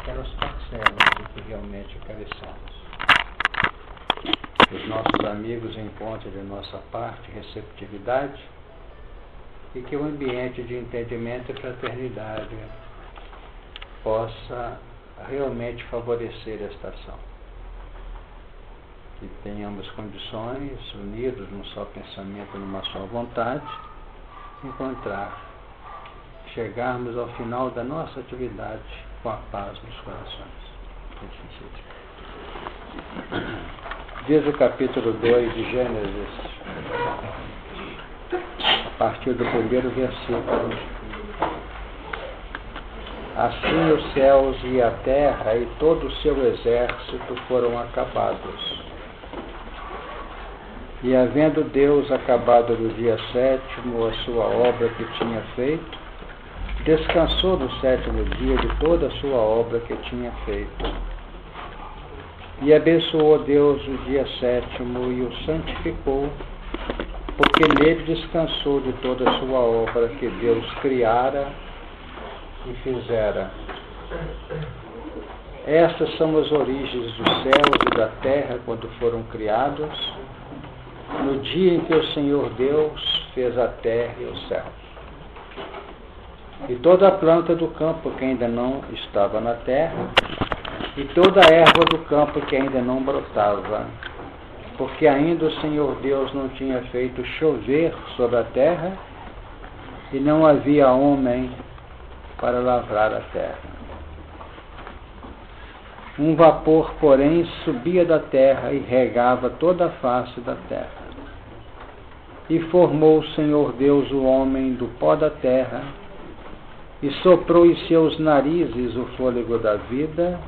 eram os parceiros de que realmente carecemos. Os nossos amigos encontrem de nossa parte receptividade e que o ambiente de entendimento e fraternidade possa realmente favorecer esta ação. Que tenhamos condições, unidos num só pensamento, numa só vontade, chegarmos ao final da nossa atividade com a paz nos corações. Diz o capítulo 2 de Gênesis, a partir do primeiro versículo: assim os céus e a terra e todo o seu exército foram acabados. E havendo Deus acabado no dia 7º a sua obra que tinha feito, descansou no 7º dia de toda a sua obra que tinha feito. E abençoou Deus o dia 7º e o santificou, porque nele descansou de toda a sua obra que Deus criara e fizera. Estas são as origens dos céus e da terra quando foram criados, no dia em que o Senhor Deus fez a terra e os céus. E toda a planta do campo que ainda não estava na terra, e toda a erva do campo que ainda não brotava, porque ainda o Senhor Deus não tinha feito chover sobre a terra, e não havia homem para lavrar a terra. Um vapor, porém, subia da terra e regava toda a face da terra. E formou o Senhor Deus o homem do pó da terra, e soprou em seus narizes o fôlego da vida,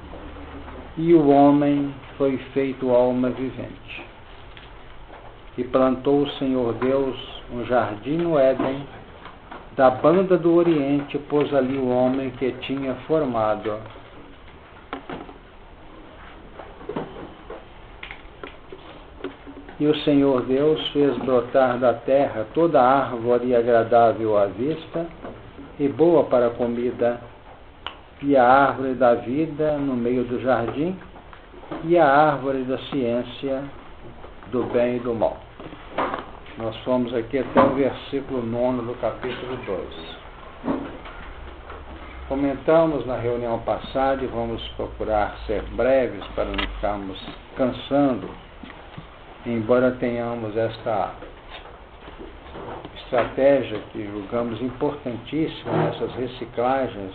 e o homem foi feito alma vivente. E plantou o Senhor Deus um jardim no Éden, da banda do Oriente pôs ali o homem que tinha formado. E o Senhor Deus fez brotar da terra toda árvore agradável à vista e boa para a comida, e a árvore da vida no meio do jardim, e a árvore da ciência do bem e do mal. Nós fomos aqui até o versículo 9 do capítulo 2. Comentamos na reunião passada e vamos procurar ser breves para não ficarmos cansando, embora tenhamos esta estratégia que julgamos importantíssima nessas reciclagens,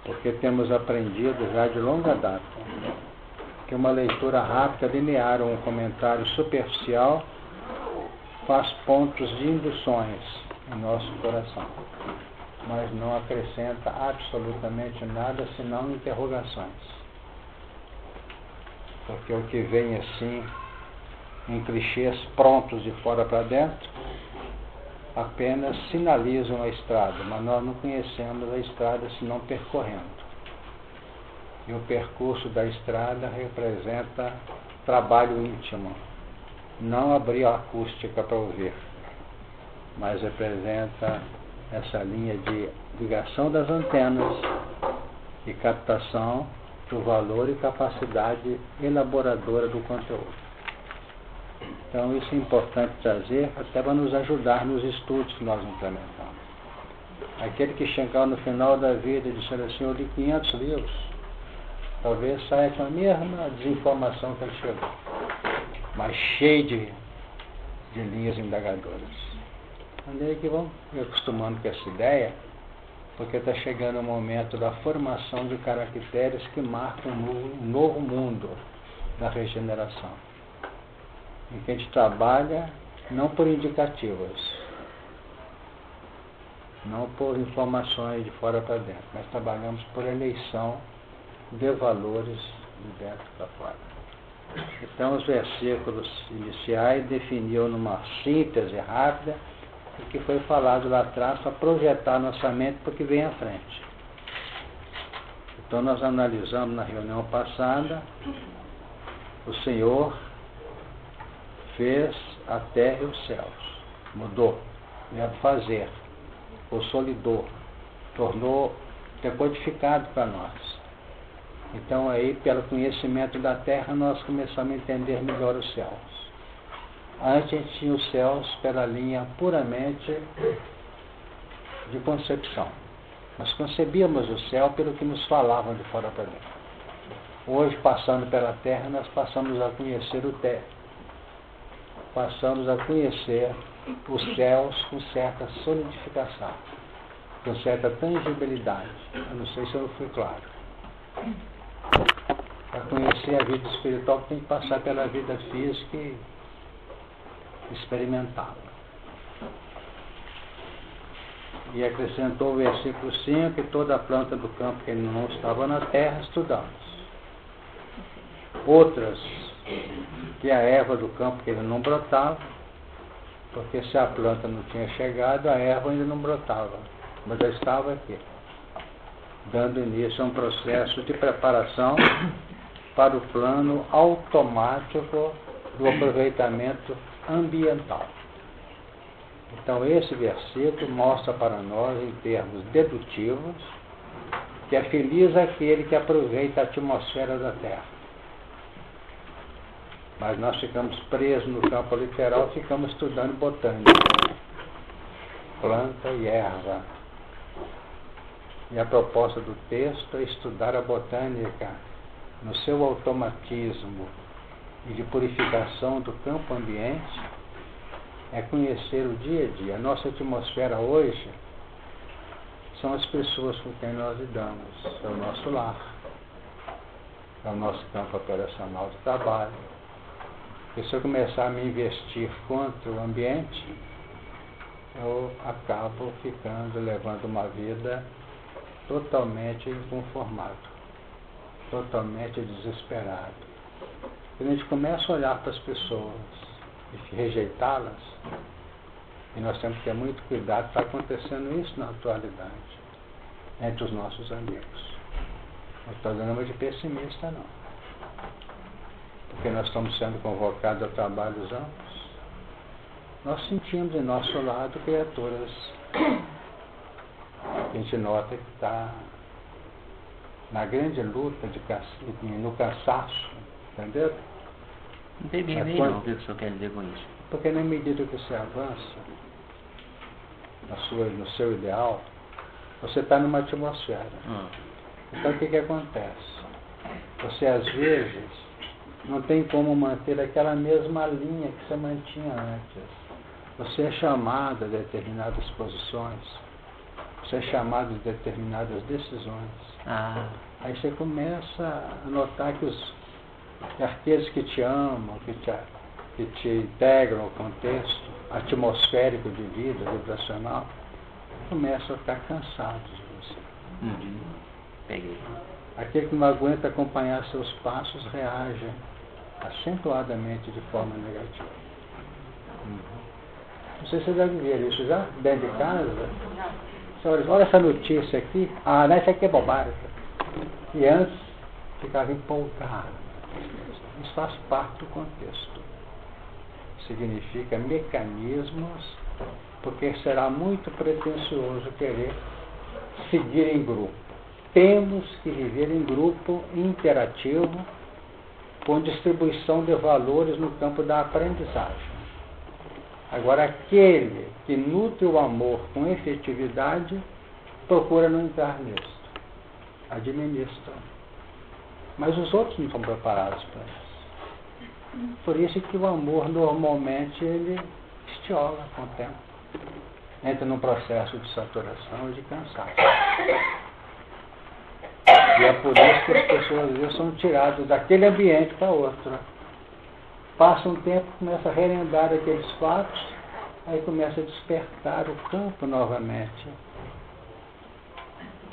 porque temos aprendido já de longa data que uma leitura rápida, linear ou um comentário superficial faz pontos de induções em nosso coração, mas não acrescenta absolutamente nada senão interrogações. Porque o que vem assim, em clichês prontos de fora para dentro, apenas sinalizam a estrada, mas nós não conhecemos a estrada senão percorrendo. E o percurso da estrada representa trabalho íntimo, não abrir a acústica para ouvir, mas representa essa linha de ligação das antenas e captação do valor e capacidade elaboradora do conteúdo. Então isso é importante trazer até para nos ajudar nos estudos que nós implementamos. Aquele que chegar no final da vida e disser assim: eu li 500 livros, talvez saia com a mesma desinformação que ele chegou, mas cheio de linhas indagadoras. Onde é que vão me acostumando com essa ideia? Porque está chegando o momento da formação de caracteres que marcam um novo mundo da regeneração, em que a gente trabalha não por indicativas, não por informações de fora para dentro, mas trabalhamos por eleição de valores de dentro para fora. Então os versículos iniciais definiam numa síntese rápida o que foi falado lá atrás para projetar nossa mente para o que vem à frente. Então nós analisamos na reunião passada, o Senhor fez a terra e os céus, mudou, fazer, consolidou, tornou é codificado para nós. Então aí, pelo conhecimento da Terra, nós começamos a entender melhor os céus. Antes a gente tinha os céus pela linha puramente de concepção. Nós concebíamos o céu pelo que nos falavam de fora para dentro. Hoje, passando pela Terra, nós passamos a conhecer o Té. Passamos a conhecer os céus com certa solidificação, com certa tangibilidade. Eu não sei se eu fui claro. Para conhecer a vida espiritual, tem que passar pela vida física e experimentá-la. E acrescentou o versículo 5, que toda a planta do campo que não estava na terra, estudamos. Outras, que a erva do campo que ele não brotava, porque se a planta não tinha chegado, a erva ainda não brotava, mas já estava aqui, dando início a um processo de preparação para o plano automático do aproveitamento ambiental. Então esse versículo mostra para nós, em termos dedutivos, que é feliz aquele que aproveita a atmosfera da Terra. Mas nós ficamos presos no campo literal, ficamos estudando botânica, planta e erva. E a proposta do texto é estudar a botânica no seu automatismo e de purificação do campo ambiente, é conhecer o dia a dia. A nossa atmosfera hoje são as pessoas com quem nós lidamos, é o nosso lar, é o nosso campo operacional de trabalho. E se eu começar a me investir contra o ambiente, eu acabo levando uma vida totalmente inconformado, totalmente desesperado. Quando a gente começa a olhar para as pessoas e rejeitá-las, e nós temos que ter muito cuidado, está acontecendo isso na atualidade, entre os nossos amigos. Não estou dando uma de pessimista, não. Porque nós estamos sendo convocados a trabalhos amplos, nós sentimos em nosso lado criaturas que a gente nota que está na grande luta, no cansaço, entendeu? Não tem bem nem não, o que o senhor quer dizer com isso? Porque na medida que você avança no seu ideal, você está numa atmosfera. Então o que acontece? Você às vezes não tem como manter aquela mesma linha que você mantinha antes. Você é chamado a determinadas posições, você é chamado a determinadas decisões. Aí você começa a notar que aqueles que te amam, que te integram ao contexto atmosférico de vida, vibracional, começam a ficar cansados de você. Peguei. Aquele que não aguenta acompanhar seus passos reage acentuadamente de forma negativa. Não sei se você deve ver isso já, dentro de casa. Olha essa notícia aqui. Não, isso aqui é bobagem. E antes ficava empolgado. Isso faz parte do contexto. Significa mecanismos, porque será muito pretensioso querer seguir em grupo. Temos que viver em grupo interativo, com distribuição de valores no campo da aprendizagem. Agora, aquele que nutre o amor com efetividade, procura não entrar nisso. Administra. Mas os outros não estão preparados para isso. Por isso que o amor, normalmente, ele estiola com o tempo. Entra num processo de saturação e de cansaço. E é por isso que as pessoas, às vezes, são tiradas daquele ambiente para outro. Passa um tempo, começa a relembrar aqueles fatos, aí começa a despertar o campo novamente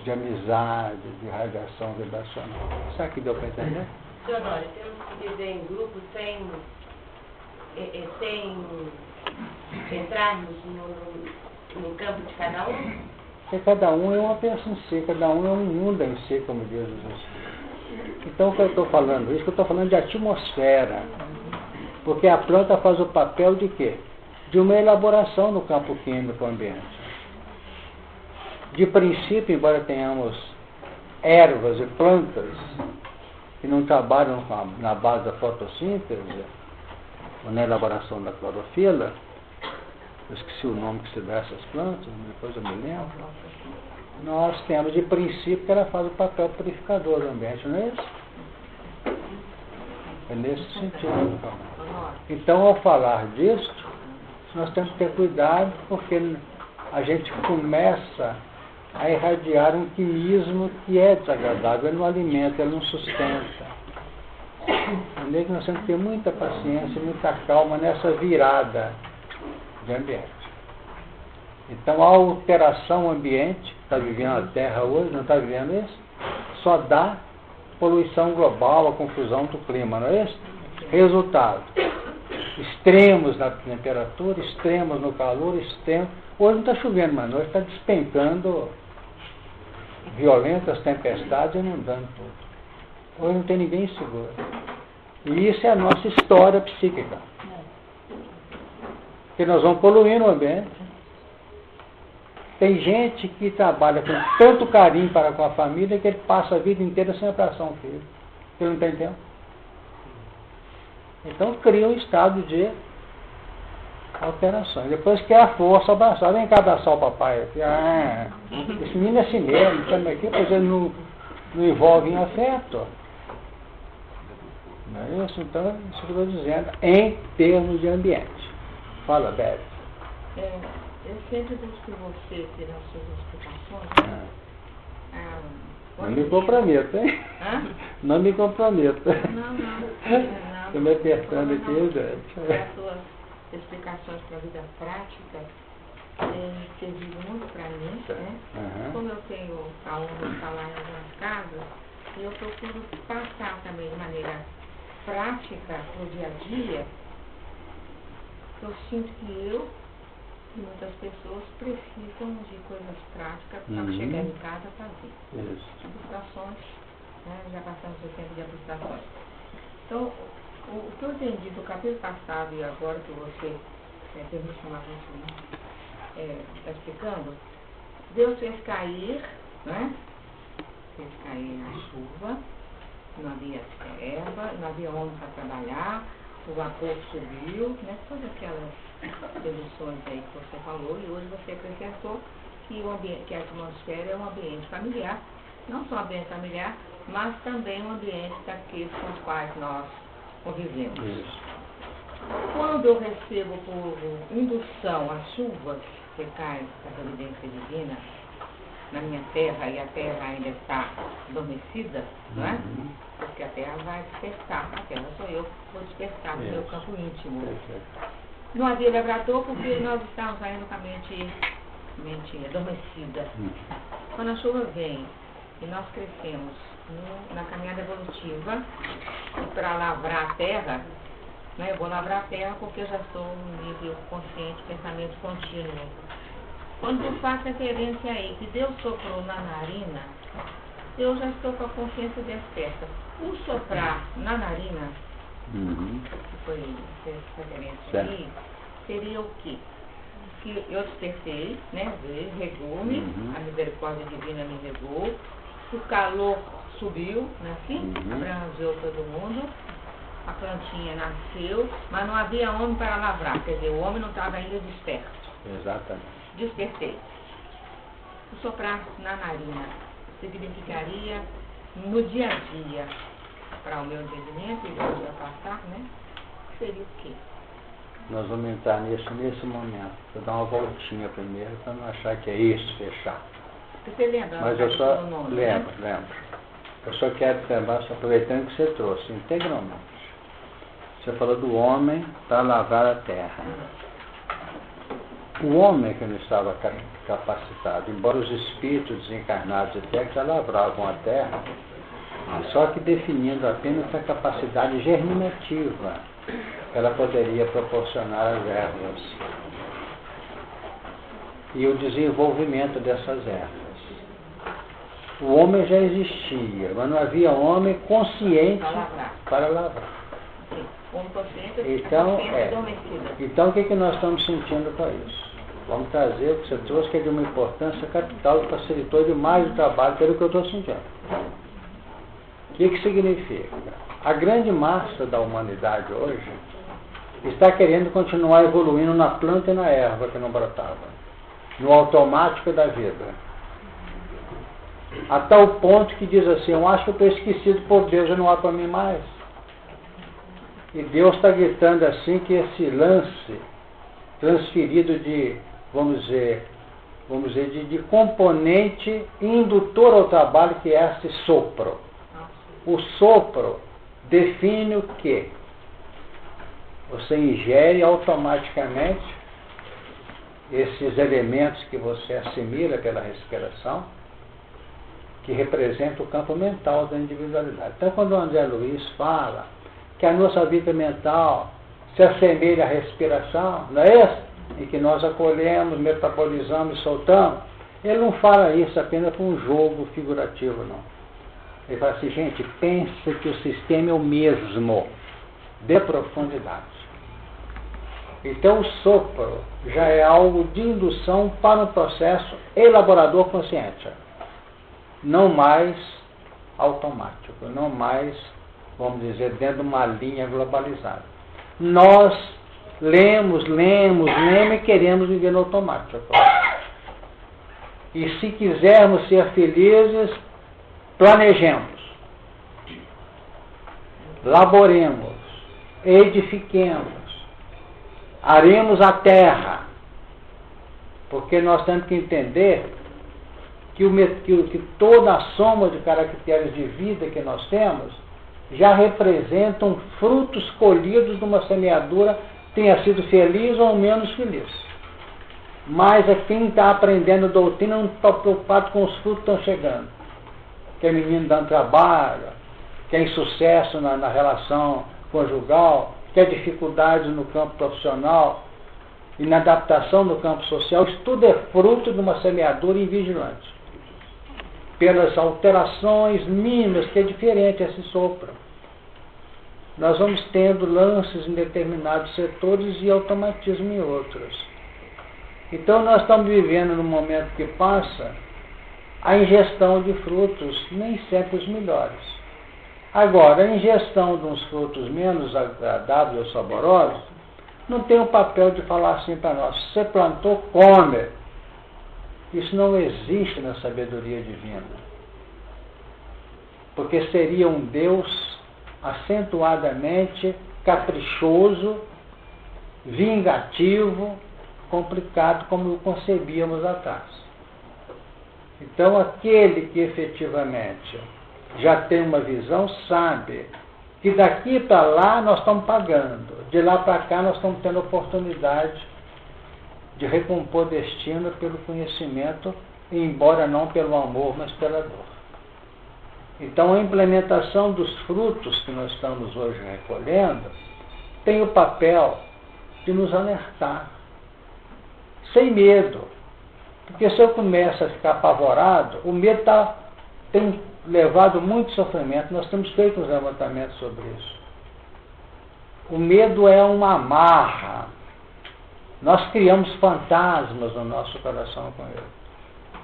de amizade, de radiação vibracional. Sabe que deu para entender? Senhor, nós temos que viver em grupo sem entrarmos no campo de cada um? Porque cada um é uma peça em si, cada um é um mundo em si, como diz Jesus. Então, o que eu estou falando? Isso que eu estou falando de atmosfera. Porque a planta faz o papel de quê? De uma elaboração no campo químico ambiente. De princípio, embora tenhamos ervas e plantas que não trabalham na base da fotossíntese, ou na elaboração da clorofila, eu esqueci o nome que se dá a essas plantas, depois eu me lembro, nós temos de princípio que ela faz o papel purificador do ambiente, não é isso? É nesse sentido. Então, ao falar disso, nós temos que ter cuidado, porque a gente começa a irradiar um quimismo que é desagradável, ele não alimenta, ele não sustenta. Entendeu? Que nós temos que ter muita paciência, muita calma nessa virada de ambiente. Então, a alteração ambiente, que está vivendo a Terra hoje, não está vivendo isso? Só dá poluição global, a confusão do clima, não é isso? Resultado: extremos na temperatura, extremos no calor, extremos. Hoje não está chovendo, mas hoje está despencando violentas tempestades, inundando tudo. Hoje não tem ninguém seguro. E isso é a nossa história psíquica. Porque nós vamos poluindo o ambiente. Tem gente que trabalha com tanto carinho para com a família que ele passa a vida inteira sem abraçar um filho. Você não tem tempo? Então cria um estado de alterações. Depois quer a força abraçar. Vem cá abraçar o papai. Esse menino é assim mesmo, estamos aqui, pois ele não envolve em afeto. Não é isso? Então, isso que eu estou dizendo, em termos de ambiente. Fala, Beth. Eu sempre busco você tirar suas explicações. Não me comprometa, hein? Não me comprometa. Não. Estou me apertando aqui, gente. As suas explicações para a vida prática têm servido muito para mim, né? Como eu tenho alunos lá em algumas casas, eu procuro passar também de maneira prática para o dia a dia. Eu sinto que eu e muitas pessoas precisam de coisas práticas para chegar em casa fazer. Abstrações, né? Já passamos o tempo de abstrações. Então, o que eu entendi do capítulo passado e agora que você permite chamar você está explicando, Deus fez cair, né? Fez cair a chuva, não havia erva, não havia homem para trabalhar, o vapor subiu, né? Todas aquelas deduções aí que você falou, e hoje você acrescentou que que a atmosfera é um ambiente familiar, não só um ambiente familiar, mas também um ambiente daqueles com os quais nós convivemos. Isso. Quando eu recebo por indução as chuvas que caem da providência divina na minha terra, e a terra ainda está adormecida, não é? Porque a terra vai despertar, a terra sou eu, vou despertar no meu campo íntimo. Não havia lavrador porque nós estávamos ainda com a mente adormecida. Quando a chuva vem e nós crescemos na caminhada evolutiva, e para lavrar a terra, né, eu vou lavrar a terra porque eu já estou no nível consciente, pensamento contínuo. Quando eu faço referência aí que Deus soprou na narina, eu já estou com a consciência desperta. O soprar na narina, que foi referência aí, seria o quê? Que eu despertei, né? Regou-me, a misericórdia divina me regou, o calor subiu, né? Assim, abrangeu todo mundo, a plantinha nasceu, mas não havia homem para lavrar, quer dizer, o homem não estava ainda desperto. Exatamente. Despertei. O soprar na narina significaria no dia a dia, para o meu entendimento, e o dia passar, né? Seria o quê? Nós vamos entrar nesse momento. Vou dar uma voltinha primeiro para não achar que é isso, fechar. Você lembra? Mas eu só nome, lembro. Eu só quero lembrar, aproveitando que você trouxe integralmente. Você falou do homem para lavar a terra. O homem que não estava capacitado, embora os espíritos desencarnados até que já lavravam a terra, só que definindo apenas a capacidade germinativa que ela poderia proporcionar às ervas e o desenvolvimento dessas ervas. O homem já existia, mas não havia homem consciente para lavrar. Então, então o que nós estamos sentindo com isso? Vamos trazer o que você trouxe, que é de uma importância capital e facilitou demais o trabalho, pelo que eu estou sentindo. O que significa? A grande massa da humanidade hoje está querendo continuar evoluindo na planta e na erva que não brotava, no automático da vida. A tal ponto que diz assim, eu acho que eu estou esquecido por Deus, já não há para mim mais. E Deus está gritando assim que esse lance transferido de, vamos dizer, de componente indutor ao trabalho, que é esse sopro. O sopro define o quê? Você ingere automaticamente esses elementos que você assimila pela respiração, que representa o campo mental da individualidade. Então, quando o André Luiz fala que a nossa vida mental se assemelha à respiração, não é isso? Em que nós acolhemos, metabolizamos e soltamos, ele não fala isso apenas com um jogo figurativo, não. Ele fala assim, gente, pensa que o sistema é o mesmo, de profundidade. Então, o sopro já é algo de indução para um processo elaborador consciente. Não mais automático, não mais, vamos dizer, dentro de uma linha globalizada. Nós lemos e queremos viver no automático. E se quisermos ser felizes, planejemos, laboremos, edifiquemos, aremos a terra, porque nós temos que entender que toda a soma de caracteres de vida que nós temos já representam frutos colhidos de uma semeadura, tenha sido feliz ou menos feliz. Mas é quem está aprendendo doutrina não está preocupado com os frutos que estão chegando. Que é menino dando trabalho, que é insucesso na relação conjugal, que é dificuldades no campo profissional e na adaptação no campo social. Isso tudo é fruto de uma semeadura invigilante. Pelas alterações mínimas, que é diferente esse sopro. Nós vamos tendo lances em determinados setores e automatismo em outros. Então nós estamos vivendo no momento que passa a ingestão de frutos, nem sempre os melhores. Agora, a ingestão de uns frutos menos agradáveis ou saborosos não tem o papel de falar assim para nós, você plantou, come. Isso não existe na sabedoria divina. Porque seria um Deus acentuadamente caprichoso, vingativo, complicado, como o concebíamos atrás. Então, aquele que efetivamente já tem uma visão sabe que daqui para lá nós estamos pagando, de lá para cá nós estamos tendo oportunidade de recompor destino pelo conhecimento, embora não pelo amor, mas pela dor. Então, a implementação dos frutos que nós estamos hoje recolhendo tem o papel de nos alertar, sem medo. Porque se eu começo a ficar apavorado, o medo tem levado muito sofrimento. Nós temos feito uns levantamentos sobre isso. O medo é uma amarra. Nós criamos fantasmas no nosso coração com ele.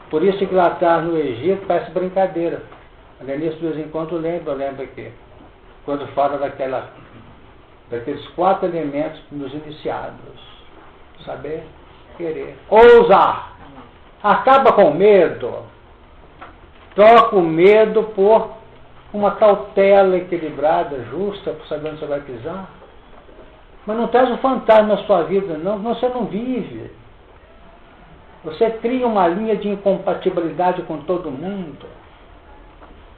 Por isso que lá atrás no Egito parece brincadeira. A Denise de vez em quando lembra aqui. Quando fala daqueles 4 elementos nos iniciados. Saber, querer, ousar. Acaba com o medo. Troca o medo por uma cautela equilibrada, justa, por saber onde você vai pisar. Mas não traz o fantasma na sua vida, não, você não vive. Você cria uma linha de incompatibilidade com todo mundo.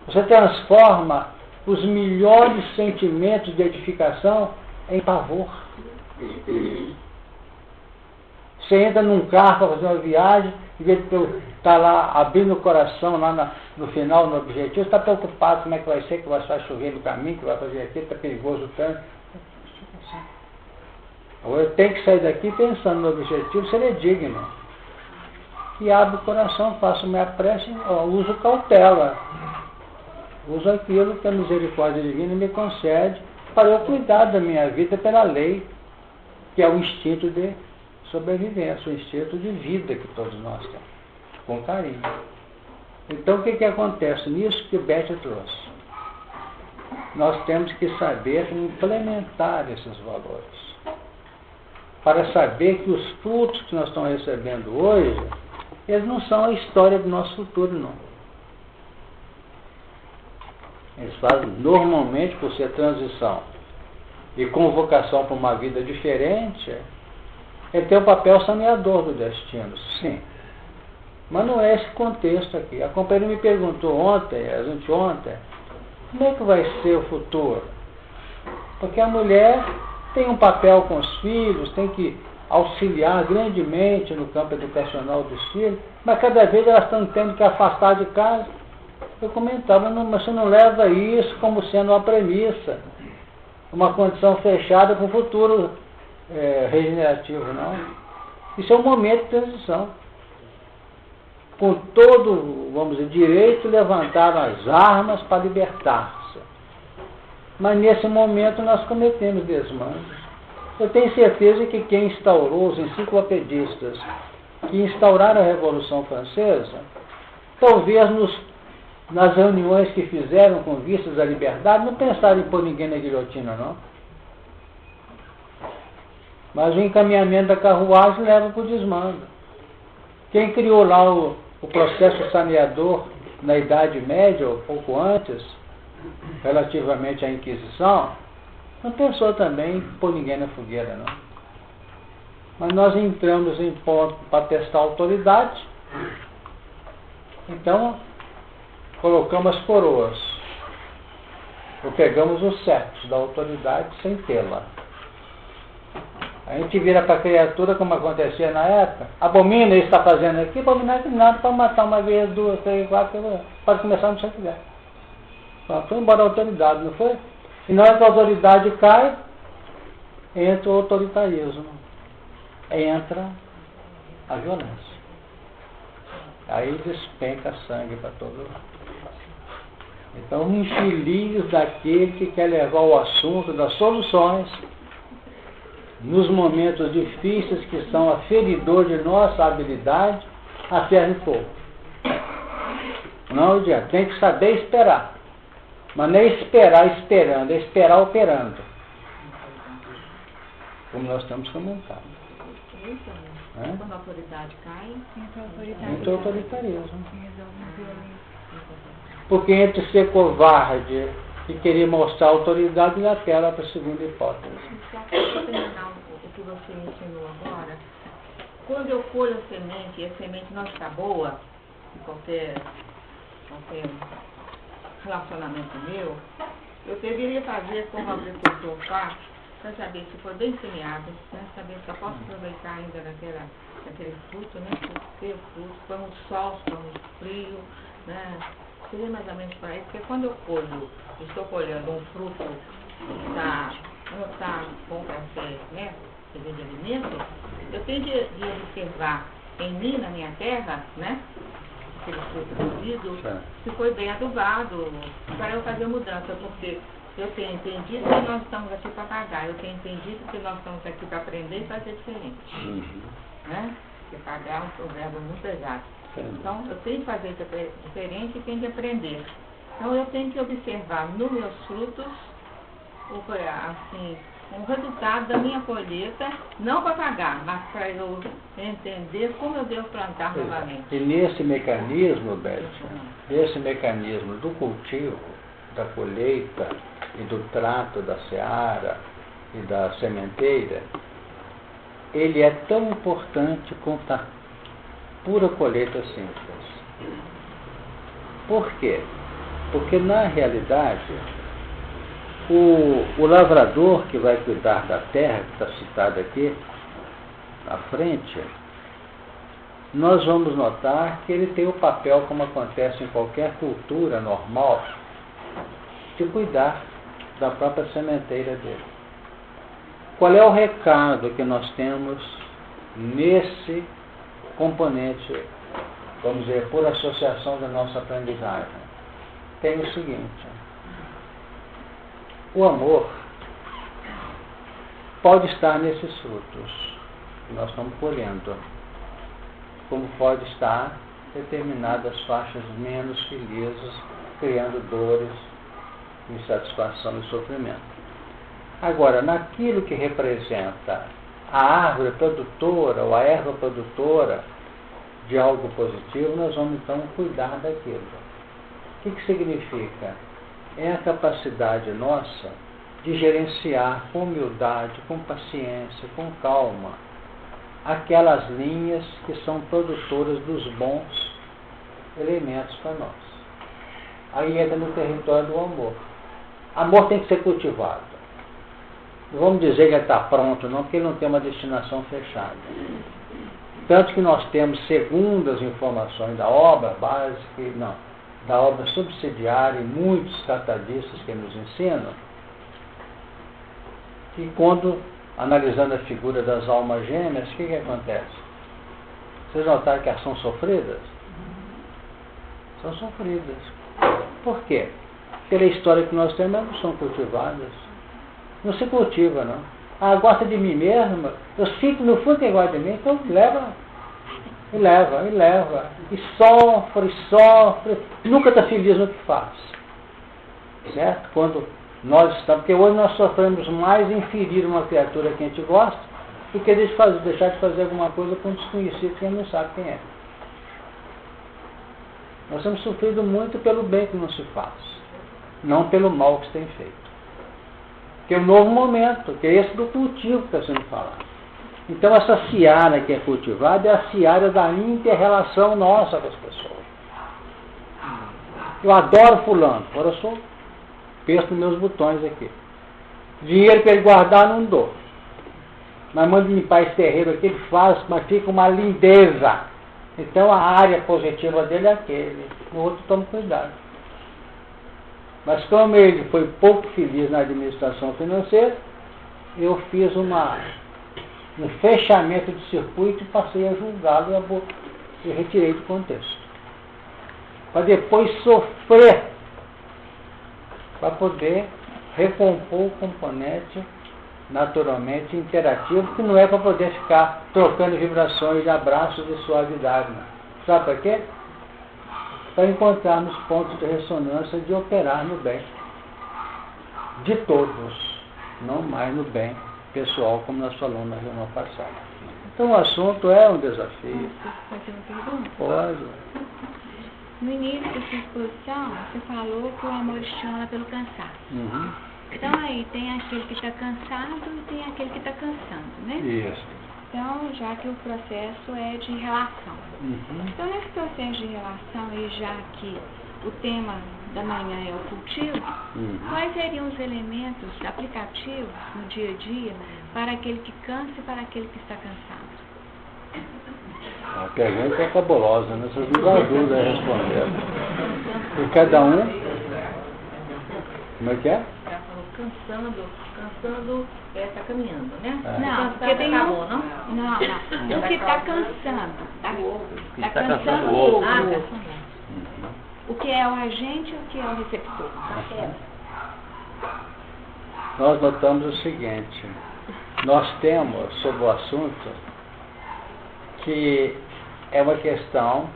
Você transforma os melhores sentimentos de edificação em pavor. Você entra num carro para fazer uma viagem, em vez de estar lá abrindo o coração lá no final, no objetivo, você está preocupado como é que vai ser, que vai chover no caminho, que vai fazer aqui, está perigoso o trânsito. Eu tenho que sair daqui pensando no objetivo, ser é digno. E abro o coração, faço minha prece, uso cautela. Uso aquilo que a misericórdia divina me concede para eu cuidar da minha vida pela lei, que é o instinto de sobrevivência, o instinto de vida que todos nós temos, com carinho. Então, o que acontece nisso que o Beth trouxe? Nós temos que saber implementar esses valores, para saber que os frutos que nós estamos recebendo hoje, eles não são a história do nosso futuro, não. Eles fazem, normalmente, por ser transição e convocação para uma vida diferente, ele tem o papel saneador do destino, sim. Mas não é esse contexto aqui. A companheira me perguntou ontem, como é que vai ser o futuro? Porque a mulher tem um papel com os filhos, tem que auxiliar grandemente no campo educacional dos filhos, mas cada vez elas estão tendo que afastar de casa. Eu comentava, mas você não leva isso como sendo uma premissa, uma condição fechada para o futuro regenerativo, não. Isso é um momento de transição. Com todo, vamos dizer, direito, levantaram as armas para libertar-se. Mas nesse momento nós cometemos desmandos. Eu tenho certeza que quem instaurou, os enciclopedistas, que instauraram a Revolução Francesa, talvez nas reuniões que fizeram com vistas à liberdade, não pensaram em pôr ninguém na guilhotina, não. Mas o encaminhamento da carruagem leva para o desmando. Quem criou lá o processo saneador na Idade Média, ou pouco antes, relativamente à Inquisição, não pensou também em pôr ninguém na fogueira, não. Mas nós entramos em ponto para testar a autoridade, então colocamos as coroas, ou pegamos os cetros da autoridade sem tê-la. A gente vira para a criatura, como acontecia na época, abomina isso que está fazendo aqui, abominar que nada, para matar uma vez, duas, três, quatro, pode começar onde você quiser. Foi embora a autoridade, não foi? E na hora que a autoridade cai, entra o autoritarismo, entra a violência. Aí despenca sangue para todo lado. Então, infeliz daquele que quer levar o assunto das soluções nos momentos difíceis que são aferidor de nossa habilidade a ferro e fogo. Não adianta, tem que saber esperar. Mas não é esperar esperando, é esperar operando. Como nós estamos comentando. Quando a autoridade cai, entra o autoritarismo. Porque entre ser covarde e querer mostrar autoridade, ele apela para a segunda hipótese. Só para terminar o que você me ensinou agora, quando eu colho a semente e a semente não está boa, em qualquer relacionamento meu, eu deveria fazer como o agricultor faz, para saber se foi bem semeado, né? Saber se eu posso aproveitar ainda daquele fruto, né? Ter o fruto, põe um sol, põe um frio, né? Seria mais ou menos para isso, porque quando eu colho, estou colhendo um fruto que não está bom para ser, né? Servir de alimento, eu tenho de observar em mim, na minha terra, né? Aquele fruto colhido, se foi bem adubado, para eu fazer mudança, porque eu tenho entendido que nós estamos aqui para pagar, eu tenho entendido que nós estamos aqui para aprender e fazer diferente. Né? Porque pagar é um verbo muito pesado. Então, eu tenho que fazer diferente e tenho que aprender. Então, eu tenho que observar nos meus frutos, assim, um resultado da minha colheita, não para pagar, mas para eu entender como eu devo plantar novamente. E nesse mecanismo, Beth, nesse mecanismo do cultivo, da colheita e do trato da seara e da sementeira, ele é tão importante quanto a pura colheita simples. Por quê? Porque na realidade o lavrador que vai cuidar da terra, que está citado aqui à frente, nós vamos notar que ele tem o papel, como acontece em qualquer cultura normal, de cuidar da própria sementeira dele. Qual é o recado que nós temos nesse componente, vamos dizer, por associação da nossa aprendizagem? Tem o seguinte: o amor pode estar nesses frutos, que nós estamos colhendo, como pode estar determinadas faixas menos felizes, criando dores, insatisfação e sofrimento. Agora, naquilo que representa a árvore produtora ou a erva produtora de algo positivo, nós vamos então cuidar daquilo. O que significa? É a capacidade nossa de gerenciar com humildade, com paciência, com calma, aquelas linhas que são produtoras dos bons elementos para nós. Aí entra no território do amor. Amor tem que ser cultivado. Não vamos dizer que ele está pronto, não, porque ele não tem uma destinação fechada. Tanto que nós temos, segundo as informações da obra básica, não, da obra subsidiária e muitos catadistas que nos ensinam, que quando, analisando a figura das almas gêmeas, o que acontece? Vocês notaram que elas são sofridas? São sofridas. Por quê? Pela história que nós temos, elas não são cultivadas. Não se cultiva, não. Ah, gosta de mim mesma, eu sinto no fundo que gosta de mim, então leva, e sofre, nunca está feliz no que faz. Certo? Quando nós estamos, porque hoje nós sofremos mais em ferir uma criatura que a gente gosta do que deixar de fazer alguma coisa com um desconhecido que a gente não sabe quem é. Nós temos sofrido muito pelo bem que não se faz, não pelo mal que se tem feito. Que é um novo momento, que é esse do cultivo que está sendo falado. Então essa seara que é cultivada é a seara da inter-relação nossa com as pessoas. Eu adoro fulano, agora eu sou penso nos meus botões aqui. Dinheiro para ele guardar não dou. Mas manda limpar esse terreiro aqui, ele faz, mas fica uma lindeza. Então a área positiva dele é aquele, o outro toma cuidado. Mas como ele foi pouco feliz na administração financeira, eu fiz um fechamento de circuito e passei a julgá-lo e retirei do contexto. Para depois sofrer, para poder recompor o componente naturalmente interativo, que não é para poder ficar trocando vibrações de abraços e suavidade. Não. Sabe para quê? Para encontrarmos pontos de ressonância de operar no bem de todos, não mais no bem pessoal, como nós falamos na reunião passada. Então o assunto é um desafio. Pode fazer uma pergunta? Pode. No início da sua exposição, você falou que o amor estimula pelo cansaço. Uhum. Então aí tem aquele que está cansado e tem aquele que está cansando, né? Isso. Então, já que o processo é de relação. Uhum. Então, nesse processo de relação, e já que o tema da manhã é o cultivo, quais seriam os elementos aplicativos no dia a dia para aquele que cansa e para aquele que está cansado? A pergunta é cabulosa, né? Vocês não dão dúvida a responder. E cada um... Como é que é? Já falou cansando, está caminhando, né? Não, porque tem acabou, não? Não. O que está cansando. Está cansando o outro. O que é o agente e o que é o receptor. Nós notamos o seguinte, nós temos sobre o assunto que é uma questão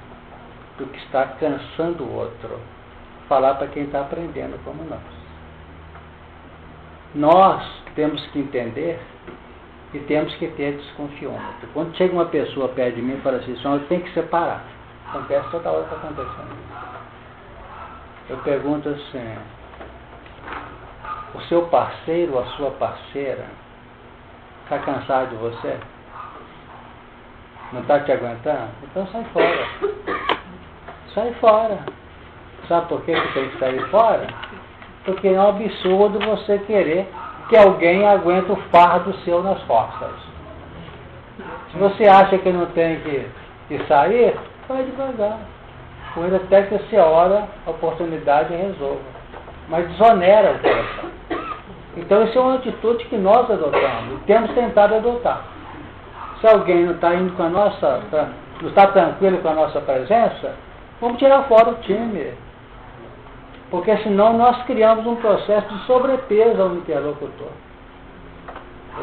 do que está cansando o outro, falar para quem está aprendendo como nós. Nós temos que entender e temos que ter desconfiômetro. Quando chega uma pessoa perto de mim e fala assim, eu tenho que separar. Acontece toda hora que está acontecendo. Eu pergunto assim, o seu parceiro ou a sua parceira está cansado de você? Não está te aguentando? Então sai fora. Sai fora. Sabe por que tem que sair fora? Porque é um absurdo você querer que alguém aguente o fardo seu nas costas. Se você acha que não tem que sair, vai devagar. Com ele até que você ora a oportunidade e resolva. Mas desonera o coração. Então isso é uma atitude que nós adotamos e temos tentado adotar. Se alguém não está indo com a nossa, não está tranquilo com a nossa presença, vamos tirar fora o time. Porque senão nós criamos um processo de sobrepeso ao interlocutor.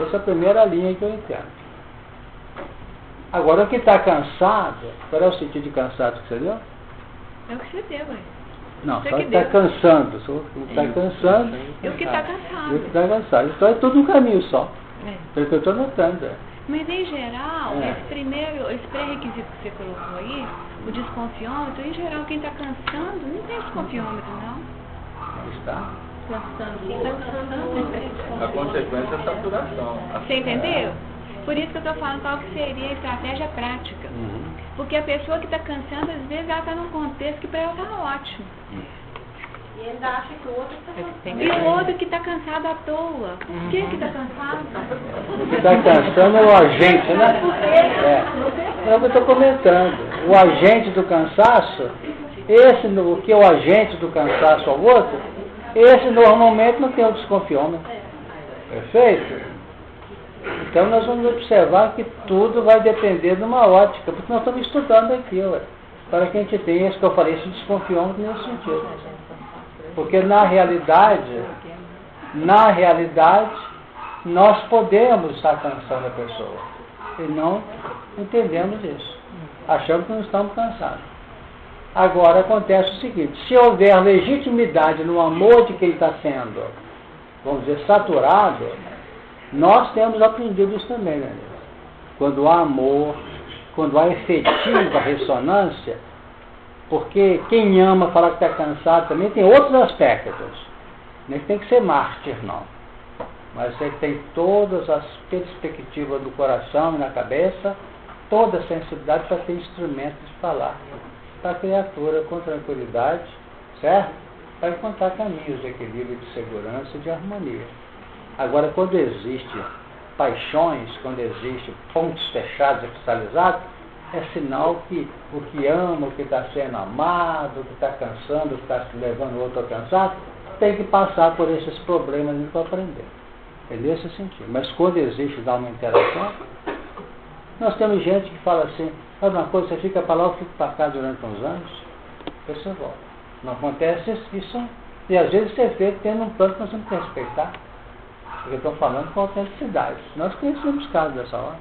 Essa é a primeira linha que eu entendo. Agora, o que está cansado, qual é o sentido de cansado que você deu? É o que você deu, ué. Não, só que está cansando. Está cansando. E o que está cansado. E o que está cansado. Então é tudo um caminho só. É o que eu estou notando. Mas em geral, esse pré-requisito que você colocou aí, o desconfiômetro, em geral quem está cansando, não tem desconfiômetro, não. Não está. A consequência é a saturação. Você entendeu? Por isso que eu estou falando qual que seria a estratégia prática. Porque a pessoa que está cansando, às vezes, ela está num contexto que para ela está ótimo. E ainda acha que o outro está cansado. E o outro que está cansado à toa. Por que está cansado? O que está cansando é o agente, né? É o que eu estou comentando. O agente do cansaço, o que é o agente do cansaço ao outro, esse normalmente não tem o desconfiômetro. Perfeito? Então nós vamos observar que tudo vai depender de uma ótica, porque nós estamos estudando aqui, para que a gente tenha isso que eu falei, esse desconfiômetro nesse sentido. Porque na realidade, nós podemos estar cansando a pessoa. E não entendemos isso. Achamos que não estamos cansados. Agora acontece o seguinte, se houver legitimidade no amor de quem está sendo, vamos dizer, saturado, nós temos aprendido isso também, né? Quando há amor, quando há efetiva ressonância, porque quem ama falar que está cansado também tem outros aspectos. Nem tem que ser mártir, não. Mas você tem todas as perspectivas do coração e na cabeça, toda a sensibilidade para ter instrumentos de falar para a criatura com tranquilidade, certo? Para encontrar caminhos de equilíbrio, de segurança e de harmonia. Agora, quando existe paixões, quando existe pontos fechados e cristalizados, é sinal que o que ama, o que está sendo amado, o que está cansando, o que está levando o outro a cansar, tem que passar por esses problemas para aprender. É nesse sentido. Mas quando existe uma interação, nós temos gente que fala assim, sabe uma coisa, você fica para lá, eu fico para cá durante uns anos, depois você volta. Não acontece isso, e às vezes você vê tendo um plano que nós temos que respeitar. Porque eu estou falando com autenticidade. Nós conhecemos casos dessa hora.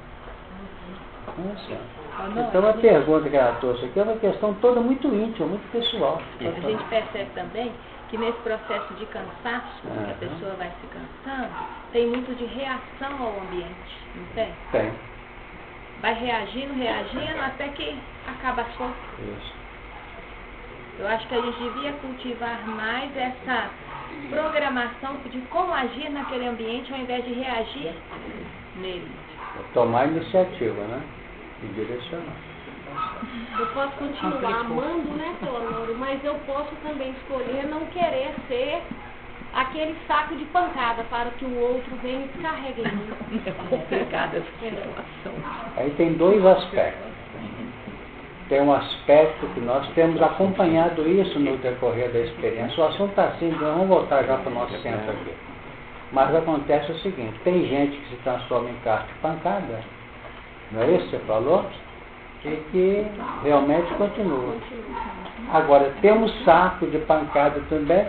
Então a pergunta que ela trouxe aqui é uma questão toda muito íntima, muito pessoal. A gente percebe também que nesse processo de cansaço, que a pessoa vai se cansando, tem muito de reação ao ambiente, não tem? Tem. Vai reagindo, até que acaba a força. Isso. Eu acho que a gente devia cultivar mais essa programação de como agir naquele ambiente ao invés de reagir nele. Tomar iniciativa, né? E direcionar. Eu posso continuar amando, né, seu Honório, mas eu posso também escolher não querer ser aquele saco de pancada para que o outro venha e descarregue em mim. É complicada essa situação. Aí tem dois aspectos. Tem um aspecto que nós temos acompanhado isso no decorrer da experiência. O assunto está assim, então vamos voltar já para o nosso centro aqui. Mas acontece o seguinte, tem gente que se transforma em carta de pancada, não é isso que você falou? E que realmente continua. Agora, temos saco de pancada também,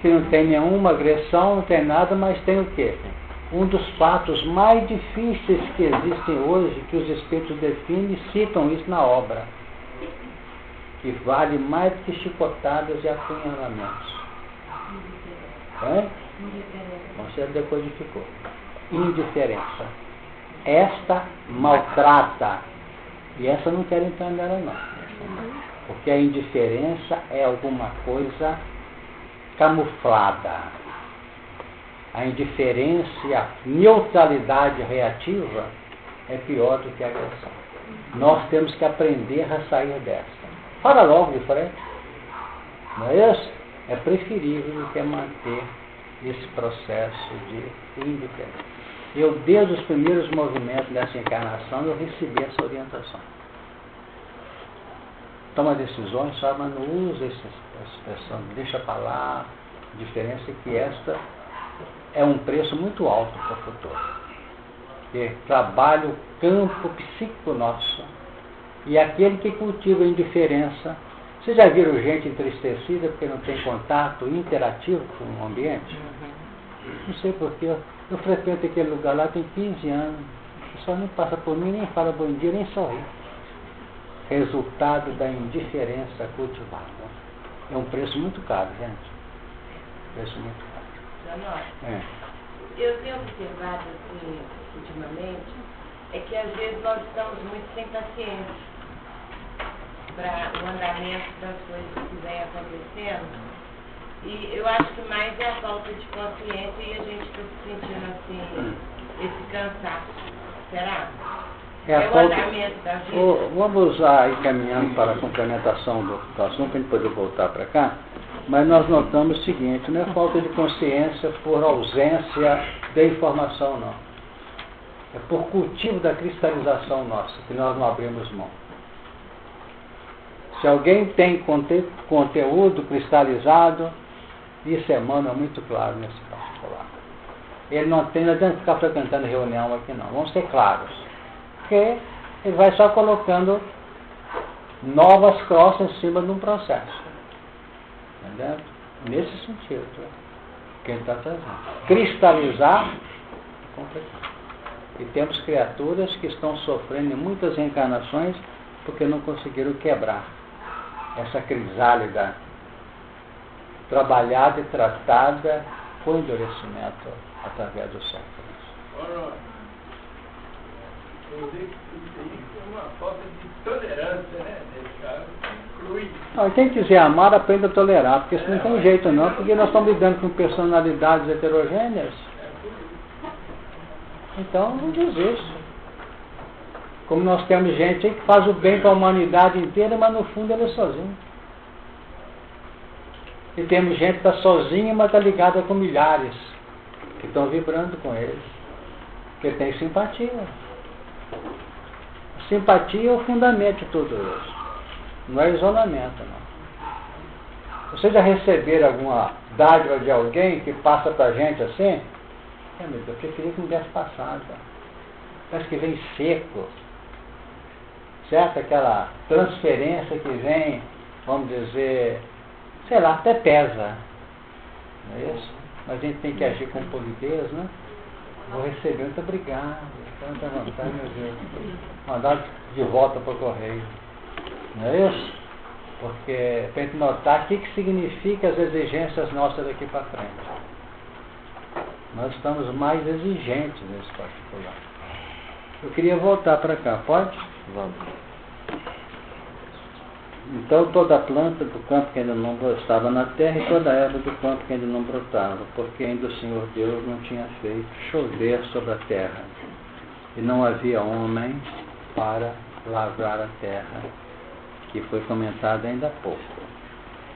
que não tem nenhuma agressão, não tem nada, mas tem o quê? Um dos fatos mais difíceis que existem hoje, que os espíritos definem e citam isso na obra, que vale mais do que chicotadas e apunhalamentos. Você decodificou. Indiferença. Esta maltrata. E essa não quero entrar nela não. Porque a indiferença é alguma coisa camuflada. A indiferença e a neutralidade reativa é pior do que a agressão. Nós temos que aprender a sair dessa. Fala logo de frente. Não é isso? É preferível do que manter esse processo de indiferença. Eu, desde os primeiros movimentos dessa encarnação, eu recebi essa orientação. Toma decisões, sabe, mas não usa essa expressão, deixa para lá, diferença que esta é um preço muito alto para o futuro. Que trabalha o campo psíquico nosso. E aquele que cultiva a indiferença. Vocês já viram gente entristecida porque não tem contato interativo com o ambiente? Não sei porquê. Eu frequento aquele lugar lá tem 15 anos. A pessoa nem passa por mim, nem fala bom dia, nem sorri. Resultado da indiferença cultivada. É um preço muito caro, gente. Preço muito caro. Eu tenho observado assim, ultimamente, é que às vezes nós estamos muito sem paciência para o andamento das coisas que vem acontecendo. E eu acho que mais é a falta de consciência e a gente está se sentindo assim, esse cansaço. Será? É o andamento da vida. Vamos aí caminhando para a complementação do assunto, para a gente poder voltar para cá. Mas nós notamos o seguinte, não é falta de consciência por ausência de informação, não. É por cultivo da cristalização nossa, que nós não abrimos mão. Se alguém tem conteúdo cristalizado, isso Emmanuel é muito claro nesse particular. Ele não adianta ficar frequentando reunião aqui não, vamos ser claros. Porque ele vai só colocando novas crossas em cima de um processo. Entendeu? Nesse sentido, que ele está trazendo. Cristalizar é complicado. E temos criaturas que estão sofrendo em muitas reencarnações porque não conseguiram quebrar essa crisálida trabalhada e tratada com endurecimento através dos séculos. Eu vejo que isso aí é uma falta de tolerância, né? Nesse caso, inclui. Não, quem quiser amar, aprenda a tolerar, porque isso não tem jeito não, porque nós estamos lidando com personalidades heterogêneas. Então, não desiste. Como nós temos gente aí que faz o bem para a humanidade inteira, mas no fundo ele é sozinho. E temos gente que está sozinha, mas está ligada com milhares, que estão vibrando com ele, que tem simpatia. A simpatia é o fundamento de tudo isso. Não é isolamento, não. Vocês já receberam alguma dádiva de alguém que passa para a gente assim? Meu Deus, eu preferia que não tivesse passado. Parece que vem seco. Certo? Aquela transferência que vem, vamos dizer, sei lá, até pesa. Não é isso? Mas a gente tem que agir com polidez, né? Vou receber, muito obrigado. Tanta vontade, meu Deus. Mandar de volta para o correio. Não é isso? Porque para a gente notar o que significa as exigências nossas daqui para frente. Nós estamos mais exigentes nesse particular. Eu queria voltar para cá, pode? Vamos. Então toda a planta do campo que ainda não estava na terra e toda a erva do campo que ainda não brotava, porque ainda o Senhor Deus não tinha feito chover sobre a terra. E não havia homem para lavrar a terra, que foi comentado ainda há pouco.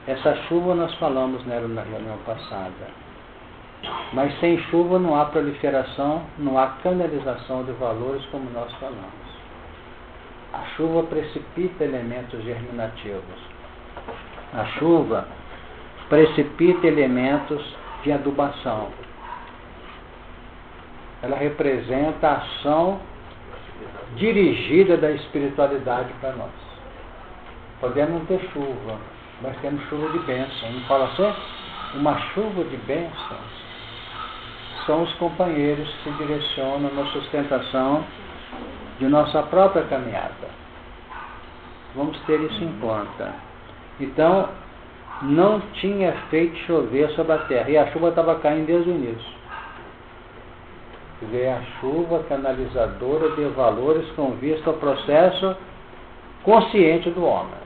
Essa chuva nós falamos nela na reunião passada. Mas sem chuva não há proliferação, não há canalização de valores como nós falamos. A chuva precipita elementos germinativos. A chuva precipita elementos de adubação. Ela representa a ação dirigida da espiritualidade para nós. Podemos não ter chuva, mas temos chuva de bênção. Não fala assim? Uma chuva de bênçãos são os companheiros que se direcionam na sustentação de nossa própria caminhada. Vamos ter isso em conta. Então, não tinha feito chover sobre a terra. E a chuva estava caindo desde o início. Quer dizer, a chuva canalizadora de valores com vista ao processo consciente do homem.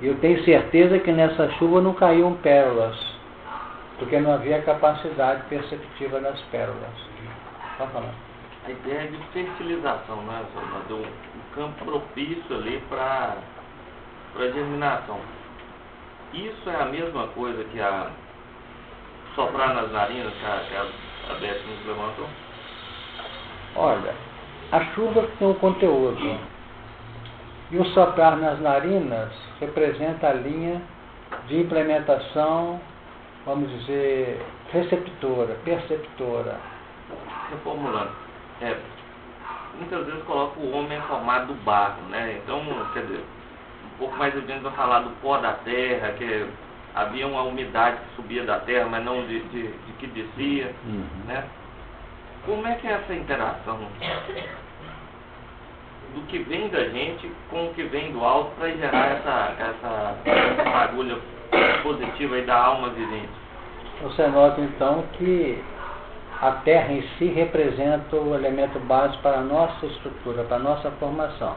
E eu tenho certeza que nessa chuva não caíam pérolas, porque não havia capacidade perceptiva das pérolas. Pode falar. A ideia de fertilização, né, Salvador? Um campo propício ali para germinação. Isso é a mesma coisa que a soprar nas narinas que a Beth nos levantou? Olha, a chuva tem um conteúdo. E o soprar nas narinas representa a linha de implementação, vamos dizer, receptora, perceptora. Reformulando. Muitas vezes coloca o homem formado do barro, né? Então, quer dizer, um pouco mais adiante vai falar do pó da terra, que havia uma umidade que subia da terra, mas não de que descia, né? como é que é essa interação do que vem da gente com o que vem do alto para gerar essa agulha positiva aí da alma vivente? Você nota então que a Terra em si representa o elemento básico para a nossa estrutura, para a nossa formação.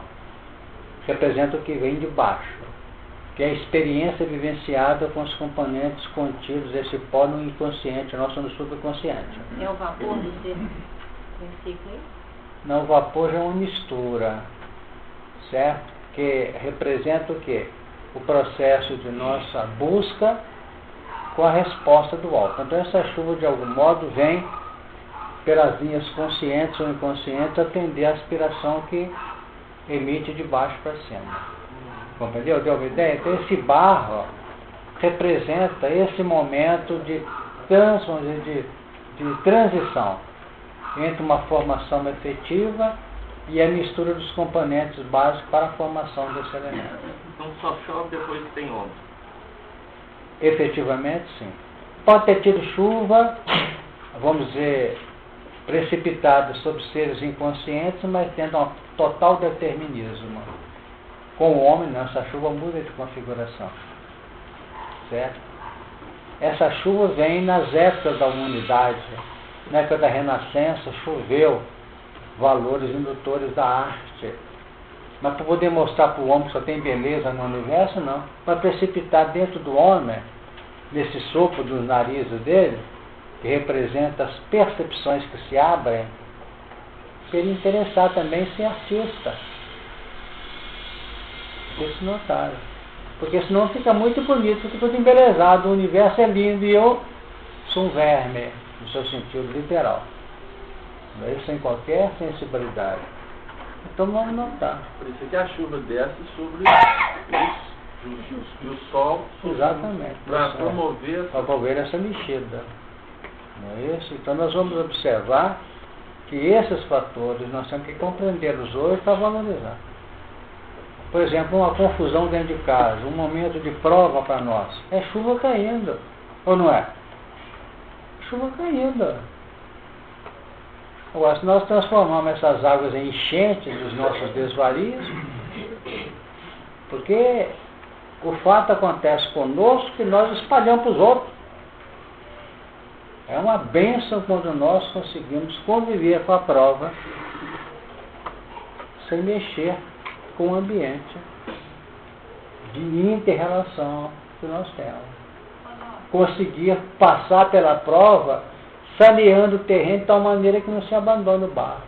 Representa o que vem de baixo, que é a experiência vivenciada com os componentes contidos desse pó no inconsciente, nosso no subconsciente. É o vapor do ser princípio? Não, o vapor já é uma mistura, certo? Que representa o quê? O processo de nossa busca com a resposta do alto. Então essa chuva de algum modo vem pelas linhas conscientes ou inconscientes atender a aspiração que emite de baixo para cima. Compreendeu? Deu uma ideia? Então esse barro representa esse momento de transição entre uma formação efetiva e a mistura dos componentes básicos para a formação desse elemento. Então só chove depois que tem onda? Efetivamente, sim. Pode ter tido chuva, vamos dizer, precipitada sobre seres inconscientes, mas tendo um total determinismo. Com o homem, essa chuva muda de configuração. Certo? Essa chuva vem nas épocas da humanidade. Na época da Renascença, choveu valores indutores da arte. Mas para poder mostrar para o homem que só tem beleza no universo, não. Para precipitar dentro do homem, nesse sopro dos narizes dele, que representa as percepções que se abrem, seria interessar também ser artista. Vocês se notaram. Porque senão fica muito bonito, fica tudo embelezado, o universo é lindo e eu sou um verme, no seu sentido literal. Sem qualquer sensibilidade. Então vamos notar. Por isso que a chuva desce sobre os justos e o sol exatamente para promover essa mexida. Não é isso? Então nós vamos observar que esses fatores nós temos que compreendê-los hoje para valorizar. Por exemplo, uma confusão dentro de casa, um momento de prova para nós. É chuva caindo, ou não é? Chuva caindo. Agora, se nós transformarmos essas águas em enchentes dos nossos desvarios, porque o fato acontece conosco que nós espalhamos para os outros. É uma bênção quando nós conseguimos conviver com a prova sem mexer com o ambiente de inter-relação que nós temos. Conseguir passar pela prova saneando o terreno de tal maneira que não se abandona o barco.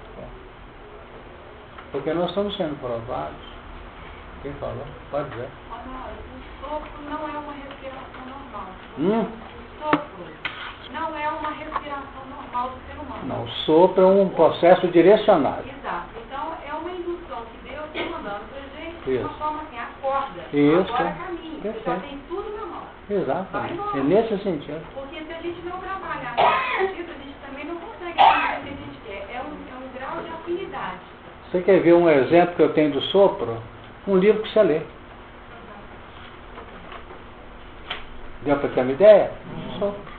Porque nós estamos sendo provados. Quem falou? Pode dizer. O sopro não é uma respiração normal. O sopro não é uma respiração normal do ser humano. Não, o sopro é um processo direcionado. Exato. Então é uma indução que Deus está mandando para a gente de uma Isso. forma assim, acorda, Isso. agora caminha, você já Perfeito. tem tudo na mão. Exatamente. É nesse sentido. Porque se a gente não trabalhar nesse sentido, a gente também não consegue fazer o que a gente quer. É um grau de afinidade. Você quer ver um exemplo que eu tenho do sopro? Um livro que você lê. Deu para ter uma ideia? Sopro.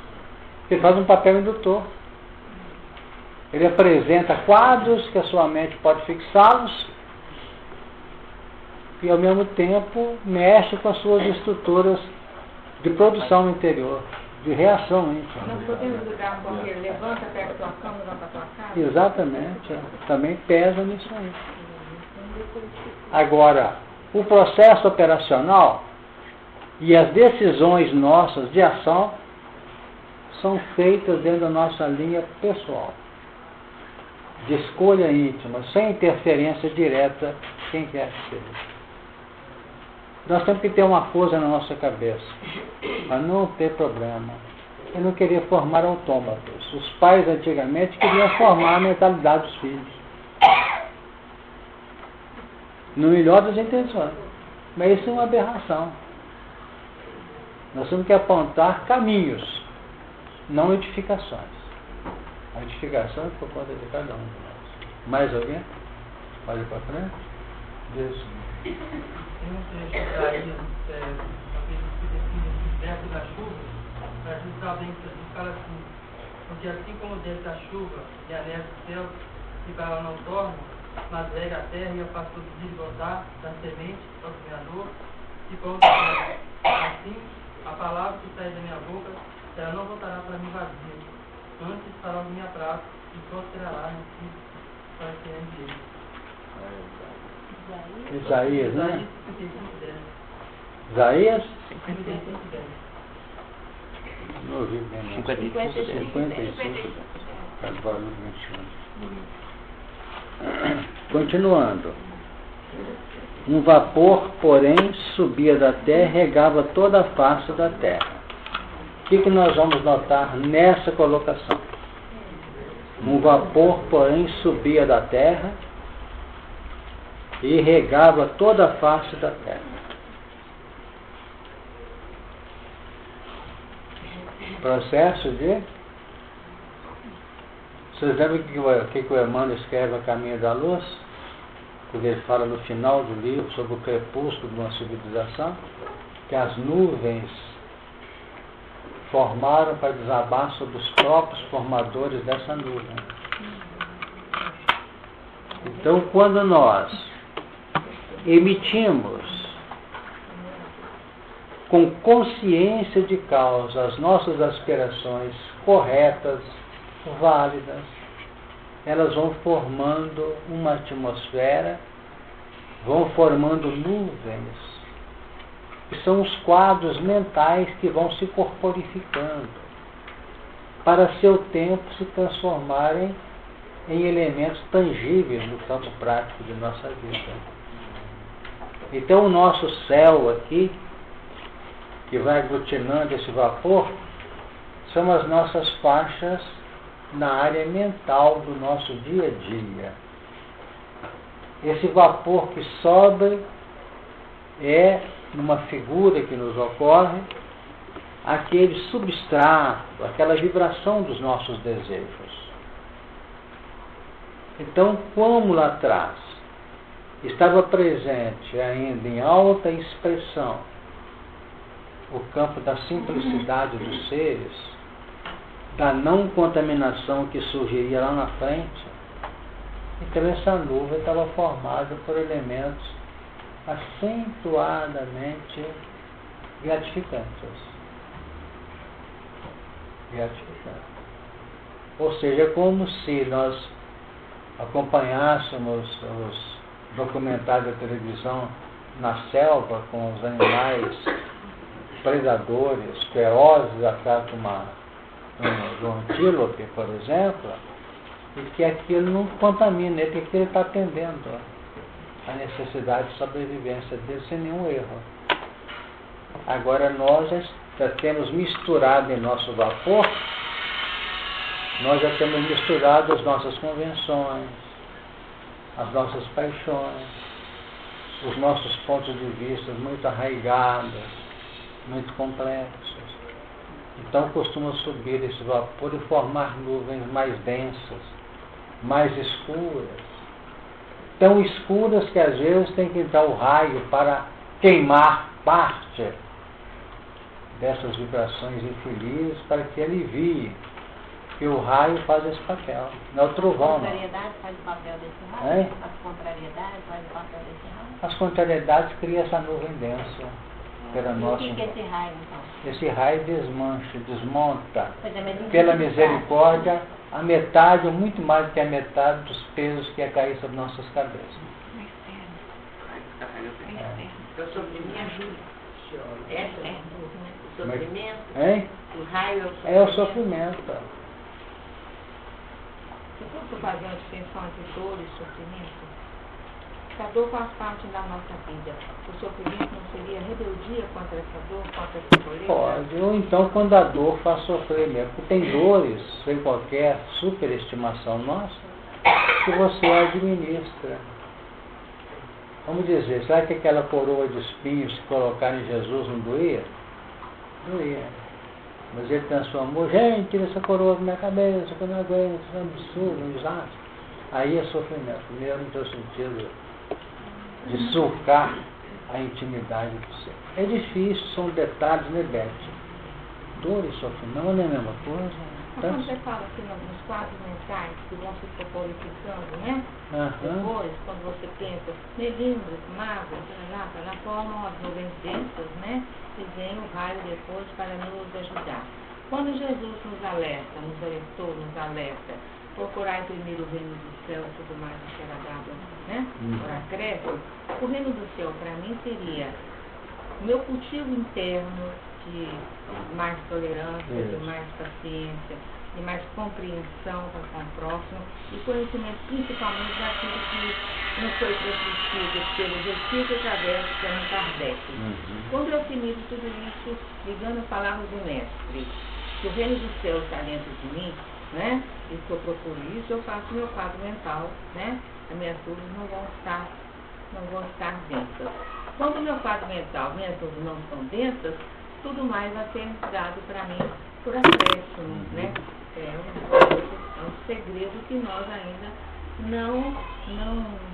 Ele faz um papel indutor. Ele apresenta quadros que a sua mente pode fixá-los e ao mesmo tempo mexe com as suas estruturas de produção interior, de reação íntima. Nós podemos ligar com ele, levanta, pega a tua cama e vai para a tua casa? Exatamente. Também pesa nisso aí. Agora, o processo operacional e as decisões nossas de ação são feitas dentro da nossa linha pessoal, de escolha íntima, sem interferência direta de quem quer que seja. Nós temos que ter uma coisa na nossa cabeça, para não ter problema. Eu não queria formar autômatos. Os pais antigamente queriam formar a mentalidade dos filhos. No melhor das intenções. Mas isso é uma aberração. Nós temos que apontar caminhos, não edificações. A edificação é por conta de cada um de nós. Mais alguém? Pode ir para frente? Deus. Tem um trecho daí, talvez que define esse verbo da chuva, para ajudar bem, que fala assim, Porque assim como desce a chuva e a neve do céu, e para ela não torna, mas rega a terra e a faz produzir e brotar da semente ao semeador, e pão da terra. Assim, a palavra que sai da minha boca, ela não voltará para mim vazia, antes fará o que me apraz e prosperará no que para que enviei. Isaías, né? Isaías? 55:10. Não ouvi bem, não. 55. Agora no 21. Continuando. Um vapor, porém, subia da terra e regava toda a face da terra. O que nós vamos notar nessa colocação? Um vapor, porém, subia da terra e regava toda a face da terra. Processo de... Vocês lembram o que o Emmanuel escreve A Caminho da Luz? Quando ele fala no final do livro sobre o crepúsculo de uma civilização, que as nuvens formaram para desabar sobre os próprios formadores dessa nuvem. Então, quando nós emitimos com consciência de causa as nossas aspirações corretas, válidas, elas vão formando uma atmosfera, vão formando nuvens, que são os quadros mentais que vão se corporificando, para seu tempo se transformarem em elementos tangíveis no campo prático de nossa vida. Então o nosso céu aqui, que vai aglutinando esse vapor, são as nossas faixas na área mental do nosso dia a dia. Esse vapor que sobe é, numa figura que nos ocorre, aquele substrato, aquela vibração dos nossos desejos. Então, como lá atrás estava presente ainda em alta expressão o campo da simplicidade dos seres, da não contaminação que surgiria lá na frente, então essa nuvem estava formada por elementos acentuadamente gratificantes. Ou seja, é como se nós acompanhássemos os documentários da televisão na selva com os animais predadores, ferozes atrás de um antílope, por exemplo, e que aquilo não contamina, é porque ele está atendendo a necessidade de sobrevivência dele sem nenhum erro. Agora nós já temos misturado em nosso vapor, nós já temos misturado as nossas convenções, as nossas paixões, os nossos pontos de vista muito arraigados, muito complexos. Então costuma subir esse vapor e formar nuvens mais densas, mais escuras. Tão escuras que às vezes tem que entrar o raio para queimar parte dessas vibrações infelizes, para que alivie. Que o raio faz esse papel. Não é o trovão, não. As contrariedades fazem o papel desse raio? É? As contrariedades fazem o papel desse raio? As contrariedades criam essa nuvem densa. Pela nossa... O que é esse raio, então? Esse raio desmancha, desmonta. É, pela misericórdia, a metade, ou muito mais do que a metade dos pesos que ia cair sobre nossas cabeças. Eu sofrimento. Me ajuda. O sofrimento. Hein? O raio é o sofrimento. É o sofrimento. Se fosse fazer uma distinção entre dor e sofrimento, a dor faz parte da nossa vida. O sofrimento não seria rebeldia contra essa dor, contra essa doleza? Pode, ou então quando a dor faz sofrer mesmo. Porque tem dores, sem qualquer superestimação nossa, que você administra. Vamos dizer, será que aquela coroa de espinhos que colocaram em Jesus não doía? Doía. Mas ele transformou, gente, tira essa coroa da minha cabeça, que eu não aguento, isso é um absurdo, um desastre. Aí é sofrimento. Primeiro, no seu sentido de sulcar a intimidade do ser. É difícil, são detalhes, né, Beth? Dor e sofrimento não é a mesma coisa. Quando você fala assim nos quadros mentais que vão se propolificando, né? Depois, quando você pensa, melindres, magos, formam as nuvens densas, né? E vem o raio depois para nos ajudar. Quando Jesus nos alerta, nos alertou, nos alerta, procurar primeiro o reino do céu e tudo mais que era dado, né? Por acréscimo, o reino do céu para mim seria meu cultivo interno de mais tolerância, de mais paciência, de mais compreensão com o próximo e conhecimento principalmente daquilo que não foi transmitido pelos Espíritos através de Allan Kardec. Quando eu assimilo tudo isso, ligando as palavras do Mestre, que o reino do céu está dentro de mim, né? E que eu procuro isso, eu faço meu quadro mental, né? As minhas dúvidas não vão estar densas. Quando o meu quadro mental, minhas dúvidas não estão densas, tudo mais vai ser dado para mim por acréscimo, né? É um segredo que nós ainda não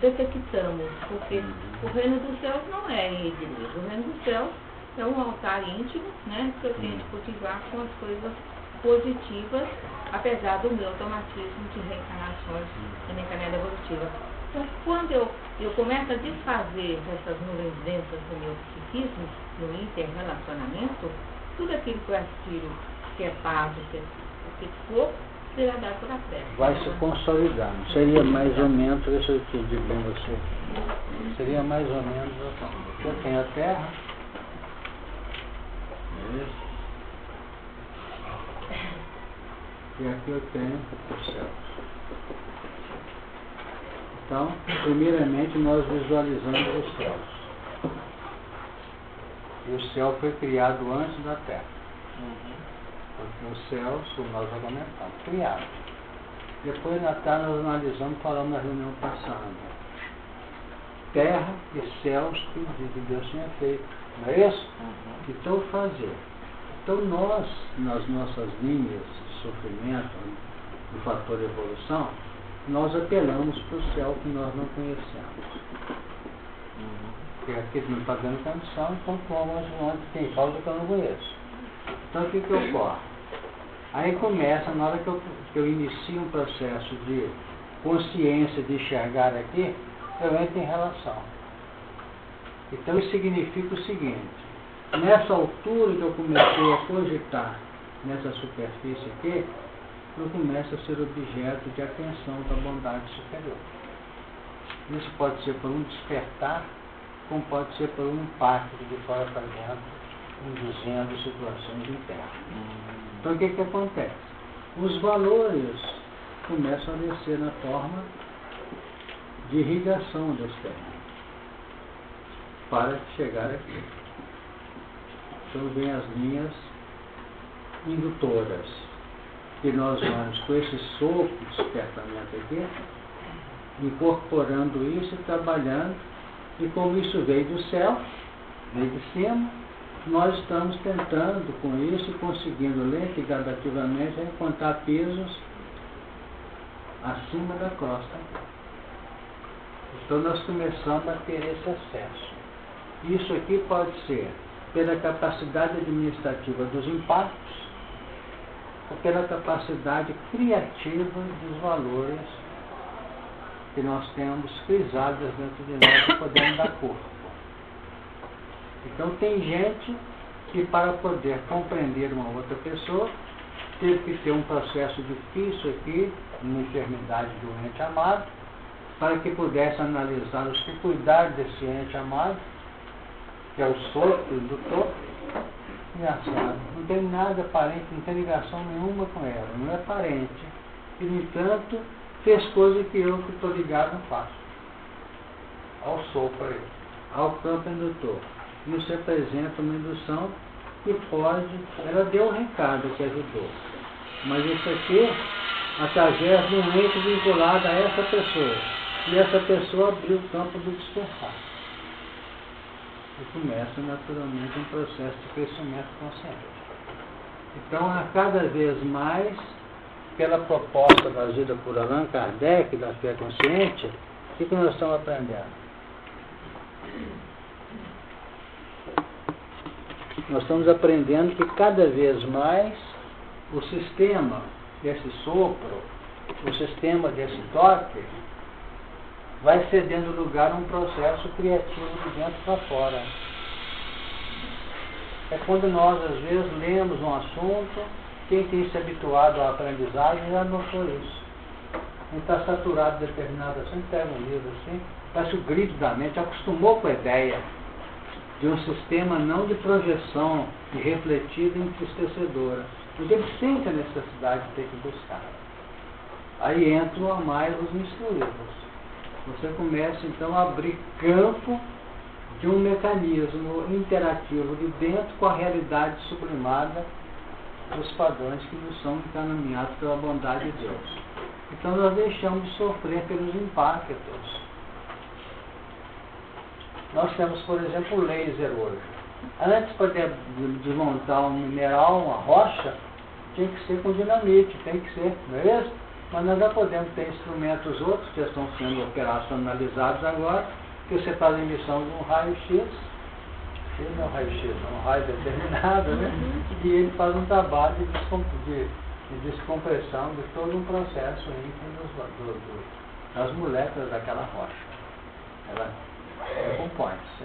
detectamos, porque o reino dos céus não é em igreja, o reino dos céus é um altar íntimo, né? Que eu tenho de cultivar com as coisas positivas, apesar do meu automatismo de reencarnações da minha caminhada evolutiva. Então, quando eu começo a desfazer essas nuvens densas do meu psiquismo, no interrelacionamento, tudo aquilo que eu aspiro, que é paz, o que for, será dado por acréscimo. Vai se consolidando. Seria mais ou menos, deixa eu te dizer para você, seria mais ou menos, eu tenho a Terra, e aqui eu tenho os céus. Então, primeiramente nós visualizamos os céus. E o céu foi criado antes da Terra. Porque os céus, como nós já comentamos, criados. Depois na Terra nós analisamos, falamos na reunião passada. Terra e céus que Deus tinha feito. Não é isso? Então fazer. Então nós, nas nossas linhas de sofrimento, do fator evolução, nós apelamos para o céu que nós não conhecemos. Porque aqui não está dando condição, então vamos onde tem causa que eu não conheço. Então o que ocorre? Aí começa, na hora que eu inicio um processo de consciência de enxergar aqui, eu entro em relação. Então isso significa o seguinte: nessa altura que eu comecei a cogitar, nessa superfície aqui, eu começo a ser objeto de atenção da bondade superior. Isso pode ser por um despertar, como pode ser por um impacto de fora para dentro, induzindo situações internas. Então o que acontece? Os valores começam a descer na forma de irrigação das terras para chegar aqui. Então vem as linhas indutoras, que nós vamos com esse sopro de despertamento aqui, incorporando isso e trabalhando, e como isso veio do céu, veio de cima, nós estamos tentando com isso, conseguindo lenta e gradativamente encontrar pesos acima da crosta. Então nós começamos a ter esse acesso. Isso aqui pode ser pela capacidade administrativa dos impactos, ou pela capacidade criativa dos valores que nós temos frisados dentro de nós e podemos dar corpo. Então tem gente que para poder compreender uma outra pessoa teve que ter um processo difícil aqui, uma enfermidade de um ente amado, para que pudesse analisar os que cuidaram desse ente amado, que é o sopro indutor. Engraçado, não tem nada parente, não tem ligação nenhuma com ela, não é parente. E, no entanto, fez coisa que eu, que estou ligado, não faço. Ao sopro aí, ao campo indutor. Isso representa uma indução que pode, ela deu um recado que ajudou. Mas isso aqui, através de um ente vinculado a essa pessoa. E essa pessoa abriu o campo do despertar. E começa naturalmente um processo de crescimento consciente. Então, a cada vez mais, pela proposta trazida por Allan Kardec, da fé consciente, o que nós estamos aprendendo? Nós estamos aprendendo que cada vez mais o sistema desse sopro, o sistema desse toque, vai cedendo lugar a um processo criativo de dentro para fora. É quando nós, às vezes, lemos um assunto, quem tem se habituado à aprendizagem já notou isso. Quem está saturado de determinado assunto, pega um livro assim, parece o grito da mente, acostumou com a ideia de um sistema não de projeção e refletida e entristecedora, porque ele sente a necessidade de ter que buscar. Aí entram a mais os instruídos. Você começa então a abrir campo de um mecanismo interativo de dentro com a realidade sublimada dos padrões que nos são encaminhados pela bondade de Deus. Então nós deixamos de sofrer pelos impactos. Nós temos, por exemplo, o laser hoje. Antes, para desmontar um mineral, uma rocha, tinha que ser com dinamite, tem que ser, não é isso? Mas nós já podemos ter instrumentos outros que estão sendo operacionalizados agora, que você faz a emissão de um raio-x, não é um raio-x, é um raio determinado, né? E ele faz um trabalho de descompressão de todo um processo íntimo das moléculas daquela rocha. Ela recompõe-se.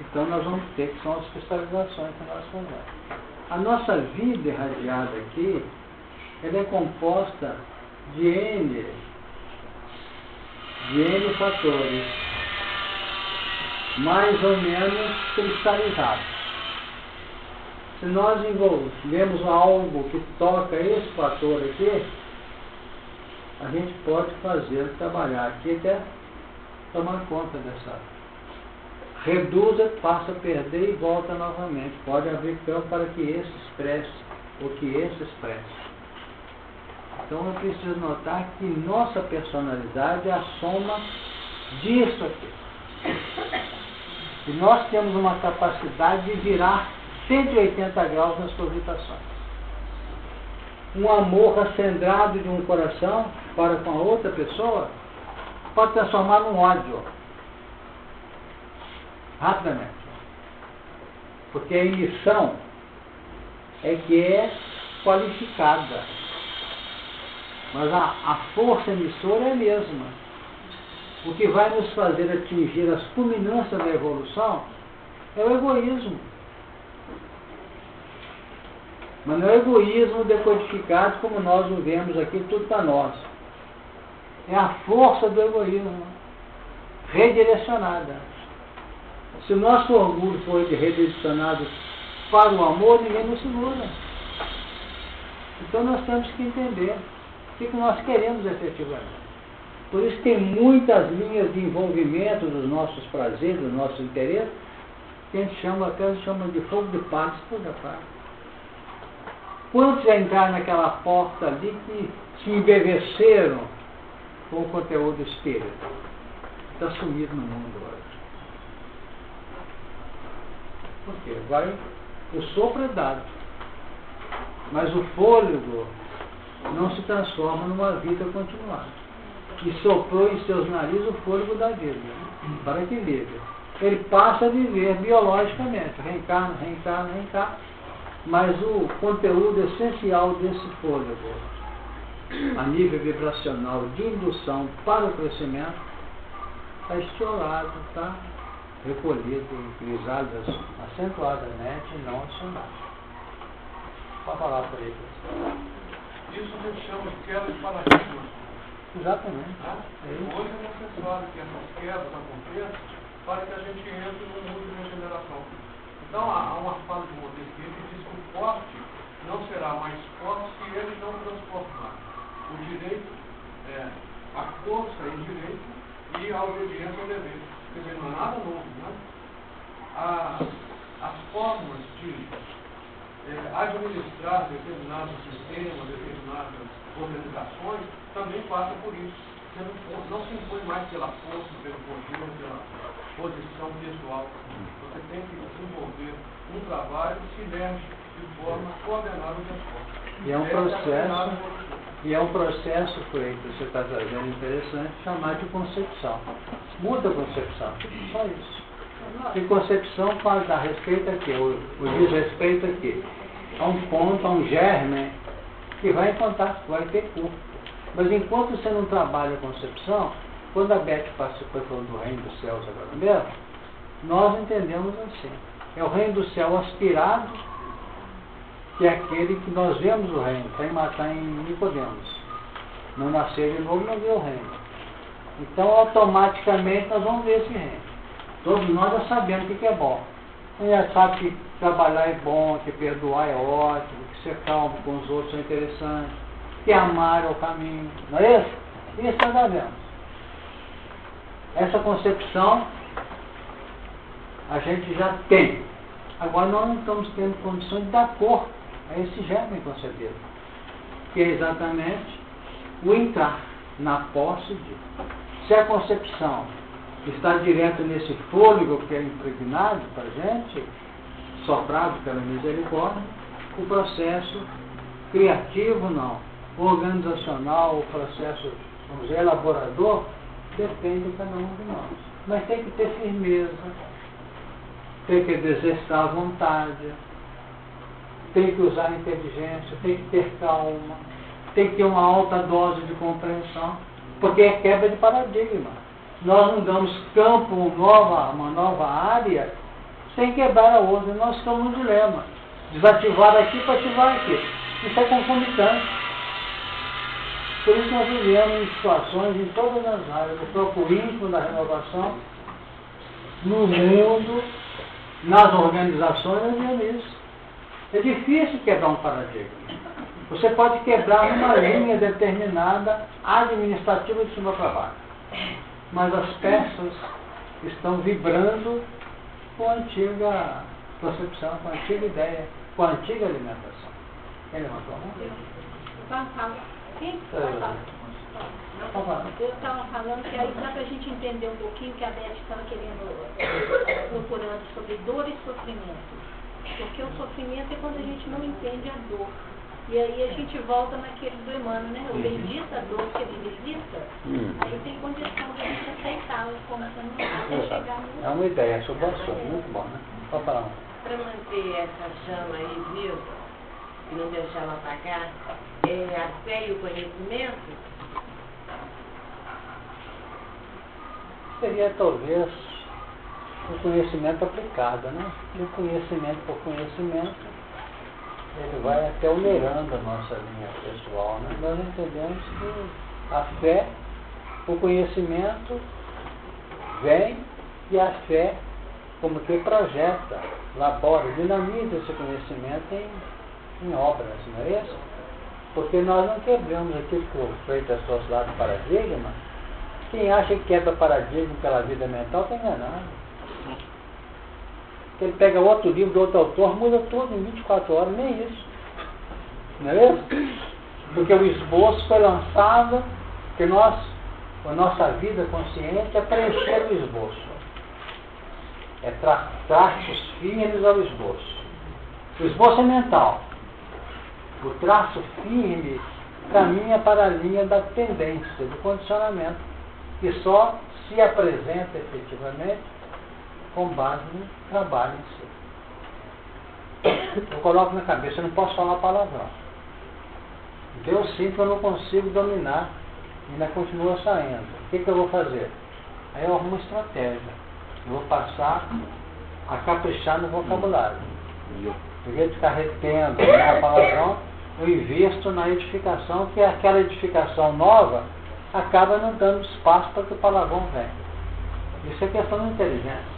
Então nós vamos ter que são as cristalizações que nós fazemos. A nossa vida irradiada aqui, ela é composta de N fatores, mais ou menos cristalizados. Se nós vemos algo que toca esse fator aqui, a gente pode fazer trabalhar aqui até tomar conta dessa. Reduza, passa a perder e volta novamente. Pode abrir campo para que esse expresse o que esse expresse. Então eu preciso notar que nossa personalidade é a soma disso aqui. E nós temos uma capacidade de virar 180 graus nas cogitações. Um amor acendrado de um coração para com a outra pessoa pode transformar num ódio. Rapidamente. Porque a emissão é que é qualificada. Mas a força emissora é a mesma. O que vai nos fazer atingir as culminâncias da evolução é o egoísmo. Mas não é o egoísmo decodificado como nós o vemos aqui, tudo para nós. É a força do egoísmo redirecionada. Se o nosso orgulho for redirecionado para o amor, ninguém nos segura. Então nós temos que entender o que nós queremos efetivamente. Por isso tem muitas linhas de envolvimento dos nossos prazeres, dos nossos interesses, que a gente chama de fogo de paz por da paz. Quantos já entraram naquela porta ali que se embeveceram com o conteúdo espírita? Está sumido no mundo hoje. Por quê? O sopro é dado. Mas o fôlego não se transforma numa vida continuada. E soprou em seus narizes o fôlego da vida, para que vive. Ele passa a viver biologicamente, reencarna, mas o conteúdo essencial desse fôlego, a nível vibracional de indução para o crescimento, está estiolado, está recolhido em crisálidas acentuadamente e não acionado. Pode falar por aí. Isso a gente chama de quebra de paradigma. Exatamente. Hoje é necessário que essas quebras aconteçam para que a gente entre no mundo de regeneração. Então há uma fala de Montesquieu que diz que o forte não será mais forte se ele não transformar o direito, a força em direito e a obediência ao dever. Quer dizer, não é nada novo, né? As formas de administrar determinados sistemas, determinadas organizações, também passam por isso. Você não se impõe mais pela força, pelo poder, pela posição pessoal. Você tem que desenvolver um trabalho que se mexe de forma coordenada das forças. E é um processo, Frei, que você está trazendo interessante, chamado de concepção. Muda a concepção, só isso. E concepção faz a respeito aqui, o desrespeito aqui, a um ponto, a um germe e vai em contato, vai ter corpo. Mas enquanto você não trabalha a concepção, quando a Beth participou do reino dos céus agora mesmo, nós entendemos assim. É o reino do céu aspirado, que é aquele que nós vemos o reino, está em Nicodemos. Não nascer de novo, não vê o reino. Então, automaticamente, nós vamos ver esse reino. Todos nós já sabemos o que é bom. A gente já sabe que trabalhar é bom, que perdoar é ótimo, que ser calmo com os outros é interessante, que amar é o caminho. Não é isso? Isso nós já vemos. Essa concepção a gente já tem. Agora nós não estamos tendo condições de dar corpo a esse germe concebido, que é exatamente o entrar na posse de. Se a concepção está direto nesse fôlego que é impregnado para a gente, soprado pela misericórdia, o processo criativo não, o organizacional, o processo, vamos dizer, elaborador, depende de cada um de nós. Mas tem que ter firmeza, tem que exercitar a vontade, tem que usar a inteligência, tem que ter calma, tem que ter uma alta dose de compreensão, porque é quebra de paradigma. Nós não damos campo, uma nova área, sem quebrar a outra. Nós estamos no dilema. Desativar aqui para ativar aqui. Isso é concomitante. Por isso nós vivemos em situações em todas as áreas, no próprio íntimo da renovação, no mundo, nas organizações, nisso. É difícil quebrar um paradigma. Você pode quebrar uma linha determinada, administrativa de cima para baixo. Mas as peças estão vibrando com a antiga concepção, com a antiga ideia, com a antiga alimentação. Quem levantou a mão? Quem? Eu estava falando que aí dá para a gente entender um pouquinho que a Beth estava procurando sobre dor e sofrimento. Porque o sofrimento é quando a gente não entende a dor. E aí a gente volta naquele do Emmanuel, né? O bendita dor que ele resista, aí tem condição de a gente aceitá-lo como sendo até chegar no... É uma ideia, acho bom, muito bom, né? Pode falar. Para manter essa chama aí viva e não deixar ela apagar, é a fé e o conhecimento? Seria talvez o conhecimento aplicado, né? E o conhecimento por conhecimento, ele vai até onerando a nossa linha pessoal, né? Nós entendemos que a fé, o conhecimento vem e a fé como que projeta, labora, dinamiza esse conhecimento em obras, não é isso? Porque nós não quebramos aquilo que o Freitas trouxe lá do paradigma. Quem acha que quebra paradigma pela vida mental está enganado. Ele pega outro livro do outro autor, muda tudo em 24 horas, nem isso. Não é isso? Porque o esboço foi lançado, que a nossa vida consciente é preencher o esboço. É traços firmes ao esboço. O esboço é mental. O traço firme caminha para a linha da tendência, do condicionamento, que só se apresenta efetivamente com base no trabalho em si. Eu coloco na cabeça, eu não posso falar palavrão. Então eu sinto que eu não consigo dominar e ainda continua saindo. O que eu vou fazer? Aí eu arrumo uma estratégia. Eu vou passar a caprichar no vocabulário. Em vez de ficar retendo a palavrão, eu investo na edificação, que é aquela edificação nova acaba não dando espaço para que o palavrão venha. Isso é questão de inteligência.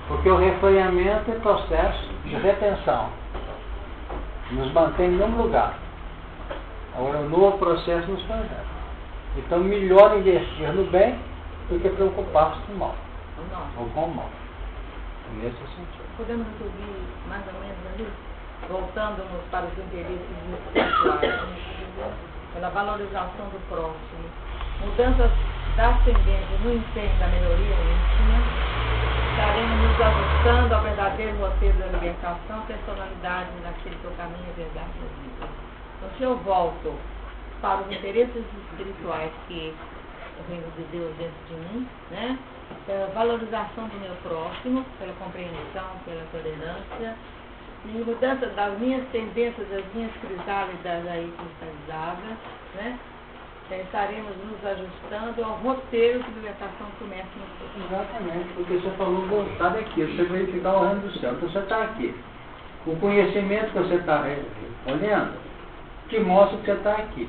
Porque o refreamento é processo de retenção. Nos mantém no mesmo lugar. Agora o novo processo nos projeta. Então melhor investir no bem do que preocupar-se com o mal. Ou com o mal. Nesse sentido. Podemos ouvir mais ou menos ali? Voltando-nos para os interesses espirituais, pela valorização do próximo, mudanças da ascendência no empenho da melhoria íntima, estaremos nos ajustando ao verdadeiro roteiro da libertação, personalidade naquele que é o caminho e verdade da vida. Então, se eu volto para os interesses espirituais, que o reino de Deus dentro de mim, né? Pela valorização do meu próximo, pela compreensão, pela tolerância, e mudança das minhas tendências, das minhas crisálidas aí cristalizadas, né? Estaremos nos ajustando ao roteiro de libertação que o mestre nos deu. Exatamente, porque você falou voltar daqui, você verificar o reino do céu, então você está aqui. O conhecimento que você está olhando te mostra que você está aqui.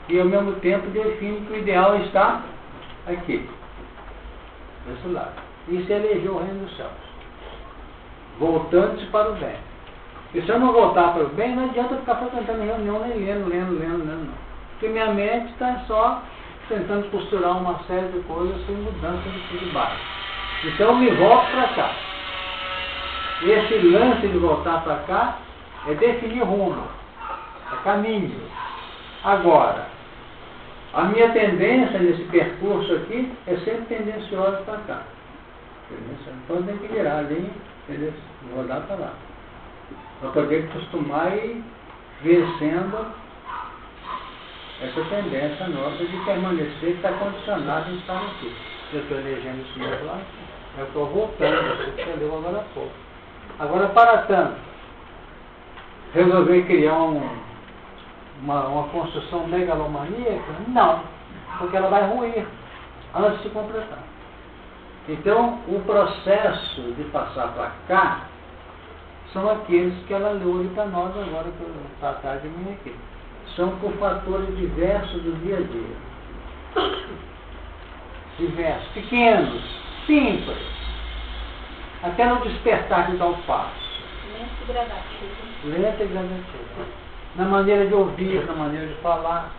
E ao mesmo tempo define que o ideal está aqui, desse lado. Isso é eleger o reino dos céus, voltando-se para o bem. E se eu não voltar para o bem, não adianta ficar frequentando reunião, nem lendo, não. Porque minha mente está só tentando costurar uma série de coisas sem mudança de baixo. Então eu me volto para cá. Esse lance de voltar para cá é definir rumo, é caminho. Agora, a minha tendência nesse percurso aqui é sempre tendenciosa para cá. Então tem que virar ali, rodar para lá. Para poder acostumar e vencendo essa tendência nossa de permanecer, está condicionado em estar aqui. Eu estou elegendo isso mesmo lá, eu estou voltando, você entendeu agora há pouco. Agora, para tanto, resolver criar uma construção megalomaníaca? Não, porque ela vai ruir antes de completar. Então, o processo de passar para cá são aqueles que ela leu ali para nós agora, que eu vou tratar de mim aqui. São por fatores diversos do dia a dia. Diversos, pequenos, simples. Até no despertar de dar o passo. Lento e gradativo. Lento e gradativo. Na maneira de ouvir, na maneira de falar,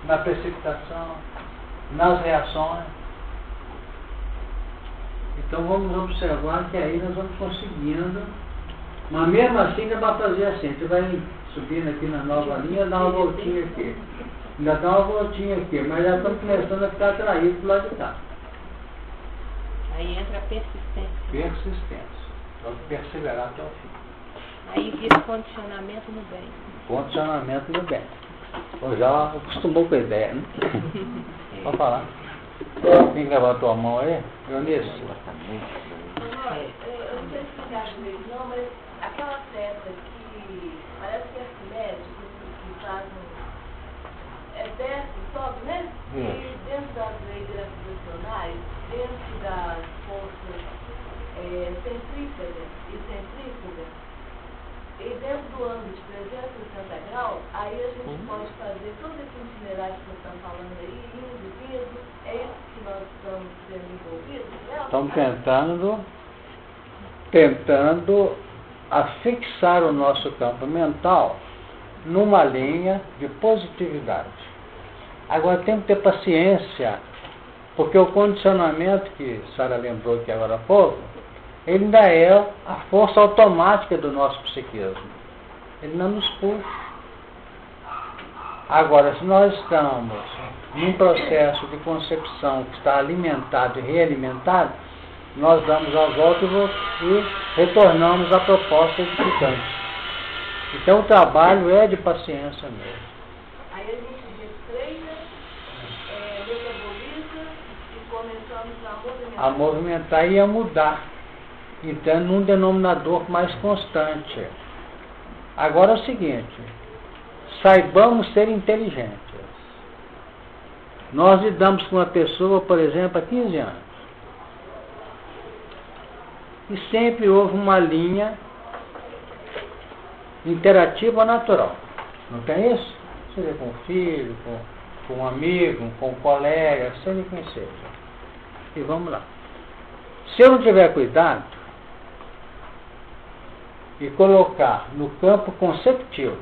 na precipitação, nas reações. Então vamos observar que aí nós vamos conseguindo, mas mesmo assim ainda vai fazer assim, você vai subindo aqui na nova linha, dá uma voltinha aqui. Ainda dá uma voltinha aqui, mas já estamos começando a ficar atraídos do lado de cá. Aí entra a persistência. Persistência. Vamos perseverar até o fim. Aí vira condicionamento no bem. Condicionamento no bem. Ou já acostumou com a ideia, né? Pode falar. Quem levantou a mão aí? Eunice. Eu não sei explicar direito não, mas aquela festa que parece que é médico que faz desce, sobe, né? E dentro das leis gravitacionais, dentro das forças centrífugas e centrífugas, e dentro do ângulo de 360 graus, aí a gente pode fazer todo esse itinerário que vocês estão falando aí, indo e vindo, é isso que nós estamos sendo envolvidos? Estamos tentando afixar o nosso campo mental numa linha de positividade. Agora temos que ter paciência, porque o condicionamento que a Sara lembrou aqui agora há pouco, ele ainda é a força automática do nosso psiquismo. Ele não nos puxa. Agora, se nós estamos num processo de concepção que está alimentado e realimentado, nós damos a volta e retornamos à proposta edificante. Então o trabalho é de paciência mesmo. Aí a gente retreina, metaboliza e começamos a movimentar e a mudar. Então, num denominador mais constante. Agora é o seguinte, saibamos ser inteligentes. Nós lidamos com uma pessoa, por exemplo, há 15 anos. E sempre houve uma linha interativa natural. Não tem isso? Seja com o filho, com um amigo, com um colega, seja quem seja. E vamos lá. Se eu não tiver cuidado e colocar no campo conceptivo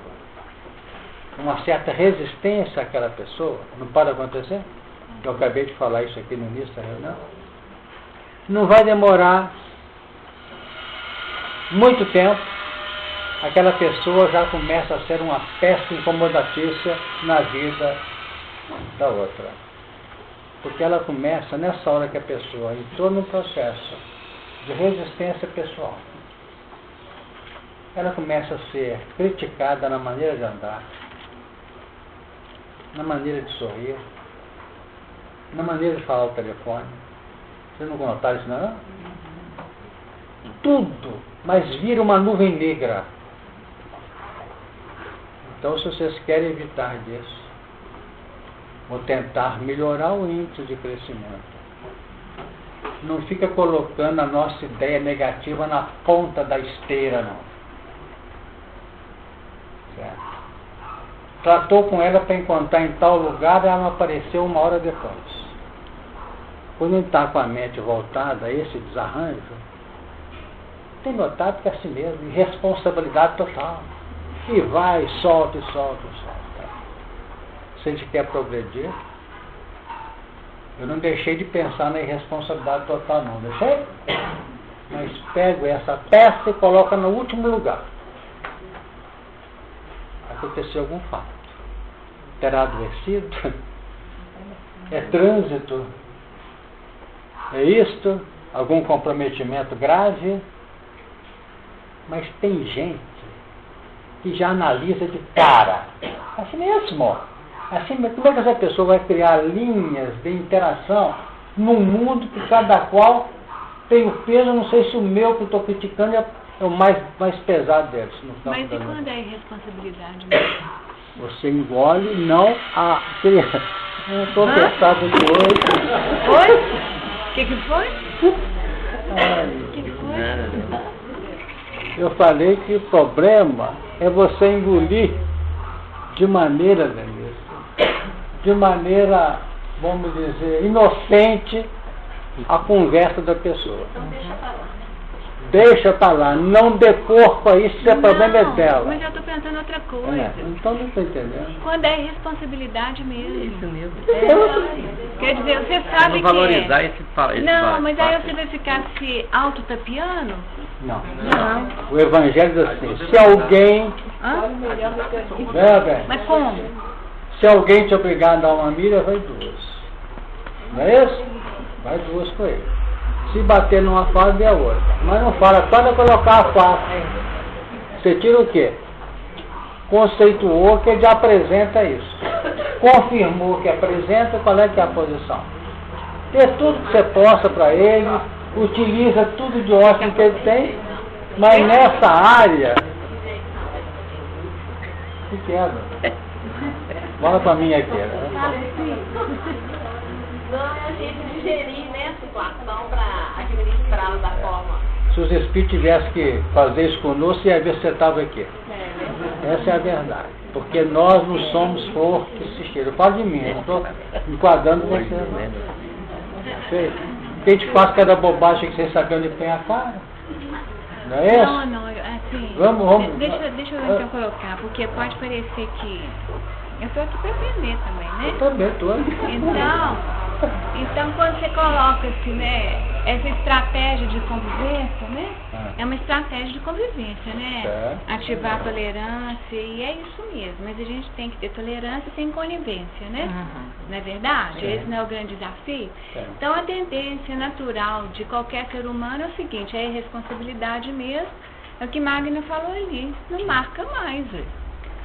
uma certa resistência àquela pessoa, não pode acontecer? Eu acabei de falar isso aqui no início da reunião. Não vai demorar muito tempo, aquela pessoa já começa a ser uma peça incomodatícia na vida da outra. Porque ela começa, nessa hora que a pessoa entrou num processo de resistência pessoal, ela começa a ser criticada na maneira de andar, na maneira de sorrir, na maneira de falar ao telefone. Vocês não notaram isso, não? tudo, mas vira uma nuvem negra. Então, se vocês querem evitar disso, ou tentar melhorar o índice de crescimento, não fica colocando a nossa ideia negativa na ponta da esteira, não. Certo? Tratou com ela para encontrar em tal lugar, ela não apareceu 1 hora depois. Quando ele está com a mente voltada a esse desarranjo, tem notado que é assim mesmo, irresponsabilidade total. E vai, solta, e solta, e solta. Se a gente quer progredir, eu não deixei de pensar na irresponsabilidade total, não. Deixei? Mas pego essa peça e coloco no último lugar. Aconteceu algum fato. Terá adoecido? É trânsito? É isto? Algum comprometimento grave? Mas tem gente que já analisa de cara. Assim mesmo. Assim, como é que essa pessoa vai criar linhas de interação num mundo que cada qual tem o peso, não sei se o meu que eu estou criticando é o mais pesado deles. Mas e quando é irresponsabilidade mesmo? Você engole, não a criança. Eu estou pensando de hoje. Oi? O que foi? O que foi? Eu falei que o problema é você engolir de maneira, de maneira, vamos dizer, inocente a conversa da pessoa. Então deixa pra lá. Deixa pra lá, não dê corpo a isso, se o problema é dela. Mas eu estou pensando outra coisa. Então não estou entendendo. Quando é irresponsabilidade mesmo. Isso mesmo. Quer dizer, você sabe que valorizar esse não, mas aí você vai ficar se autotapiando? Não. O Evangelho diz assim, se alguém... Mas como? Se alguém te obrigar a dar uma milha, vai 2. Não é isso? Vai 2 com ele. Se bater numa face, é outra. Mas não fala, só de colocar a face. Você tira o quê? Conceituou que ele já apresenta isso. Confirmou que apresenta, qual é que é a posição? Dê tudo que você possa para ele, utiliza tudo de ótimo que ele tem, mas nessa área... O que é? Bola para mim aqui. Não, a gente digerir, né, a situação para administrá-la da forma. Se os espíritos tivessem que fazer isso conosco, ia ver se você estava aqui. Essa é a verdade. Porque nós não somos fortes que se cheiram. Eu falo de mim, eu estou enquadrando vocês. A gente faz cada bobagem que vocês sabem onde põe a cara. Não é isso? Não, assim. Vamos. Deixa eu então colocar, porque pode parecer que. Eu estou aqui para aprender também, né? Eu também estou. Então, quando você coloca assim, né, essa estratégia de convivência, né? É uma estratégia de convivência, né? Ativar a tolerância, e é isso mesmo. Mas a gente tem que ter tolerância e tem conivência, né? Não é verdade? Esse não é o grande desafio? Então, a tendência natural de qualquer ser humano é o seguinte, é a irresponsabilidade mesmo, é o que Magna falou ali, não marca mais,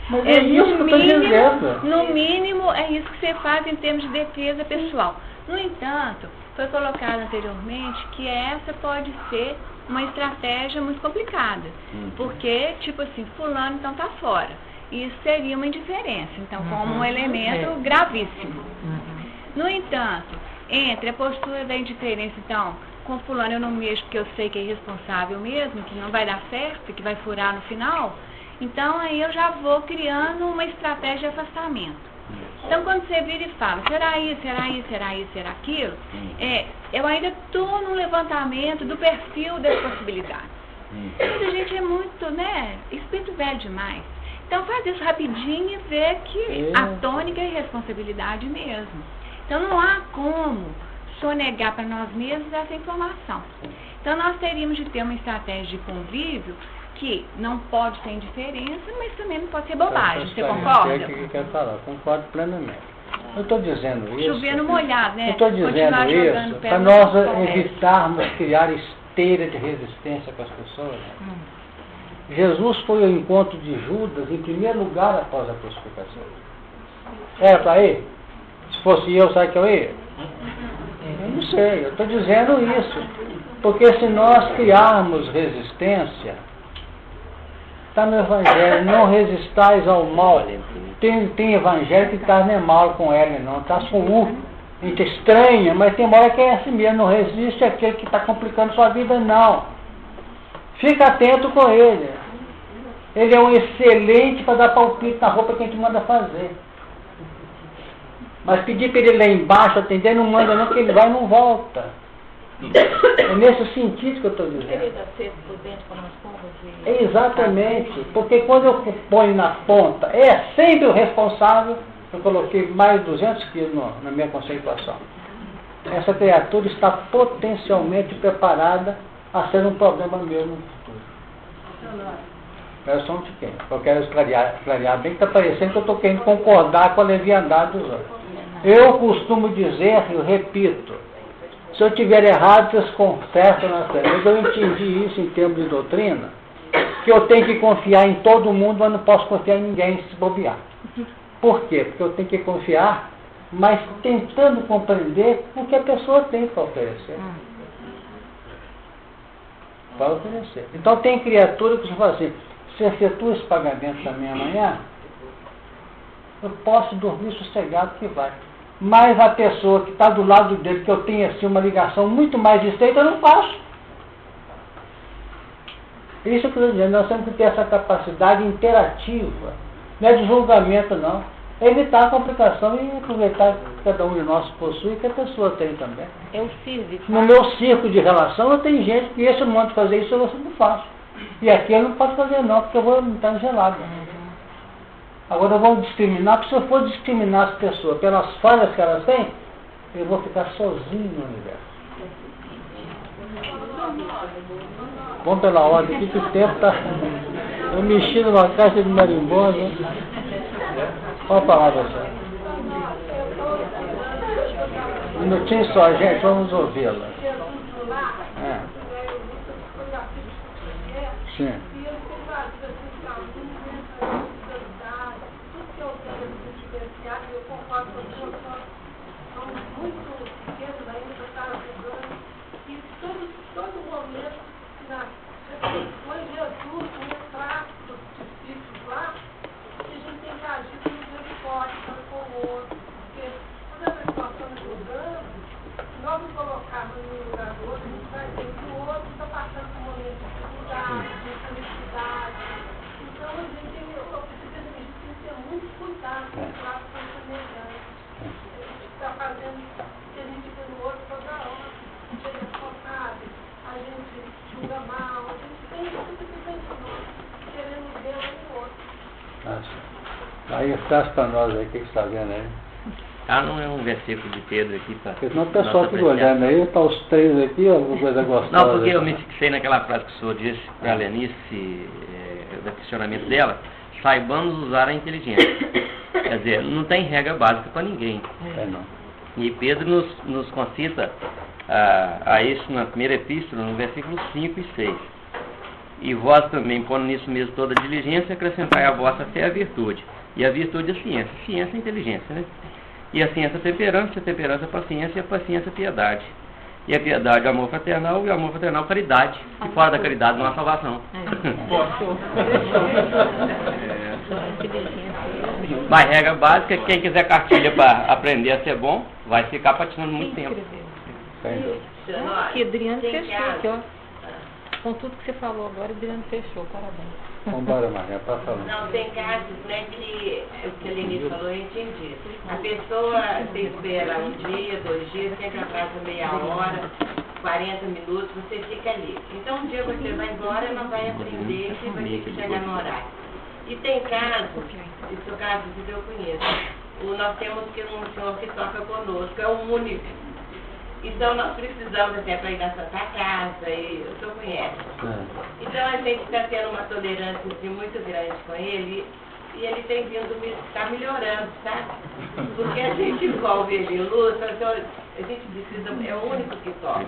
Mas é isso que eu estou dizendo. No mínimo, é isso que você faz em termos de defesa pessoal. No entanto, foi colocado anteriormente que essa pode ser uma estratégia muito complicada. Porque, tipo assim, fulano então está fora. Isso seria uma indiferença, então, como um elemento gravíssimo. No entanto, entre a postura da indiferença, então, com fulano eu não mexo porque eu sei que é irresponsável mesmo, que não vai dar certo, que vai furar no final... Então, aí eu já vou criando uma estratégia de afastamento. Então, quando você vira e fala, será isso, será isso, será isso, será aquilo, eu ainda estou no levantamento do perfil das possibilidades. Mas a gente é muito, né, espírito velho demais. Então, faz isso rapidinho e vê que a tônica é responsabilidade mesmo. Então, não há como sonegar para nós mesmos essa informação. Então, nós teríamos de ter uma estratégia de convívio que não pode ter indiferença, mas também não pode ser bobagem. Você concorda? É o que eu quero falar. Concordo plenamente. Eu estou dizendo isso... Chovendo molhado, né? Eu estou dizendo isso para nós evitarmos criar esteira de resistência com as pessoas. Né? Jesus foi ao encontro de Judas em primeiro lugar após a crucificação. Era para ir? Se fosse eu, sabe que eu ia? Não sei, eu estou dizendo isso. Porque se nós criarmos resistência, está no Evangelho, não resistais ao mal. Tem Evangelho que está nem mal com L, não, está com U. A gente estranha, mas tem hora que é assim mesmo, não resiste àquele que está complicando sua vida, não. Fica atento com ele. Ele é um excelente para dar palpite na roupa que a gente manda fazer. Mas pedir para ele lá embaixo atender, não manda não, porque ele vai e não volta. É nesse sentido que eu estou dizendo. É exatamente, porque quando eu ponho na ponta, é sempre o responsável. Eu coloquei mais 200 quilos na minha conceituação. Essa criatura está potencialmente preparada a ser um problema meu no futuro. Eu sou um de quem? Eu quero clarear bem que está parecendo que eu estou querendo concordar com a leviandade dos outros. Eu costumo dizer, eu repito, se eu tiver errado, vocês consertam na frente. Eu entendi isso em termos de doutrina, que eu tenho que confiar em todo mundo, mas não posso confiar em ninguém se bobear. Por quê? Porque eu tenho que confiar, mas tentando compreender o que a pessoa tem para oferecer. Para oferecer. Então tem criatura que você fala assim, se efetua esse pagamento também amanhã, eu posso dormir sossegado que vai. Mas a pessoa que está do lado dele, que eu tenho assim uma ligação muito mais estreita, eu não faço. Isso é o que eu estou dizendo, nós temos que ter essa capacidade interativa. Não é de julgamento, não. É evitar a complicação e aproveitar que cada um de nós possui e que a pessoa tem também. É o físico. No meu círculo de relação, eu tenho gente que esse eu não mando fazer isso, eu não faço. E aqui eu não posso fazer não, porque eu vou estar gelado. Agora vamos discriminar, porque se eu for discriminar as pessoas pelas falhas que elas têm, eu vou ficar sozinho no universo. Vamos pela ordem aqui, que o tempo está... Eu mexi numa caixa de marimbondo. Qual a palavra, senhor? Um minutinho só, gente, vamos ouvi-la. Sim. Aí traz para nós aí, o que você está vendo aí? Não é um versículo de Pedro aqui para. Porque senão o pessoal fica olhando aí, está os três aqui, alguma coisa gostosa. Não, porque eu me fixei naquela frase que o senhor disse para a Lenice, do questionamento dela, saibamos usar a inteligência. Quer dizer, não tem regra básica para ninguém. Não. E Pedro nos concita a isso na primeira epístola, no versículo 5 e 6. E vós também, pondo nisso mesmo toda a diligência, acrescentai a vossa fé a virtude. E a virtude a ciência. Ciência é inteligência, né? E a ciência a temperança a paciência e a paciência a piedade. E a piedade amor fraternal e o amor fraternal caridade. E fora da caridade não há salvação. Mas regra básica, quem quiser cartilha para aprender a ser bom, vai ficar patinando muito tempo. Aqui, Adriano fechou aqui, ó. Com tudo que você falou agora, Adriano fechou, parabéns. Vamos embora, Maria, para falar. Não, tem casos, né, que o que a Lenice falou, eu entendi. A pessoa você espera um dia, 2 dias, sempre atrasa meia hora, 40 minutos, você fica ali. Então um dia você vai embora e não vai aprender e vai ter que chegar no horário. E tem casos, esse caso que eu conheço, nós temos um senhor que toca conosco, é o único. Então nós precisamos até para ir na Santa Casa, e o senhor conhece. Então a gente está tendo uma tolerância muito grande com ele, e ele tem vindo, está melhorando, sabe? Porque a gente envolve ele em luz, então a gente precisa, é o único que toca. A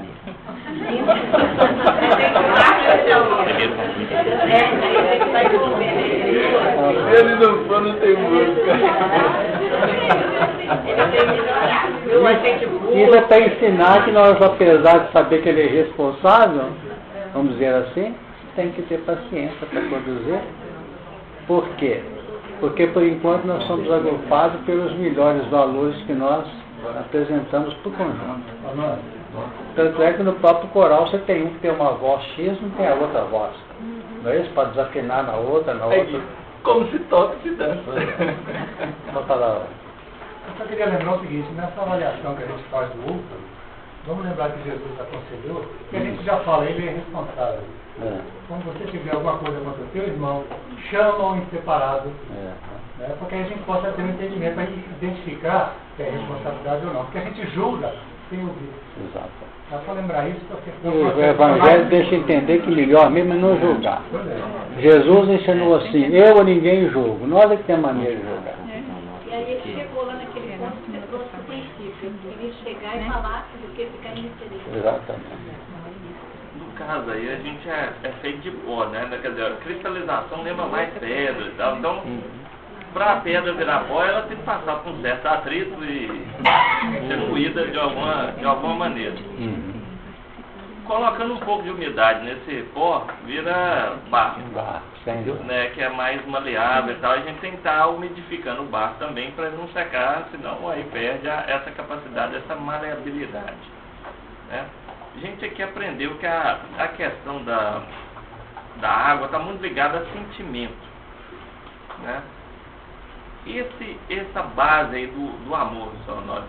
gente vai envolver ele. Se ele não for, não tem música. Ele tem melhorado. Isso é para ensinar que nós, apesar de saber que ele é responsável, vamos dizer assim, tem que ter paciência para produzir. Por quê? Porque, por enquanto, nós somos agrupados pelos melhores valores que nós apresentamos para o conjunto. Tanto é que no próprio coral você tem um que tem uma voz X, não tem a outra voz. Não é isso? Para desafinar na outra. Como se toca, se dança. Vou falar. Eu só queria lembrar o seguinte, nessa avaliação que a gente faz do outro, vamos lembrar que Jesus aconselhou, que a gente já fala, ele é responsável. Quando você tiver alguma coisa contra o teu irmão, chama-o em separado, né, porque a gente possa ter um entendimento para identificar se é responsabilidade ou não, porque a gente julga sem ouvir. Exato. É só lembrar isso, porque o Evangelho deixa entender que melhor mesmo é não julgar. Jesus ensinou assim, eu ou ninguém julgo, nós é que temos maneira de julgar. E aí ele chegou lá naquele ponto que você trouxe do princípio, ele chegar e falar do que ficar indiferido. Exatamente. No caso aí, a gente é feito de pó, né? Quer dizer, a cristalização lembra mais pedra e tal. Então, para a pedra virar pó, ela tem que passar por um certo atrito e ser moída de alguma maneira. Colocando um pouco de umidade nesse pó, vira barro. Sem dúvida. Né, que é mais maleável e tal. A gente tem que estar umidificando o barro também para não secar, senão aí perde essa capacidade, essa maleabilidade. Né? A gente aqui aprendeu que a questão da água está muito ligada a sentimento. Né? Essa base aí do amor,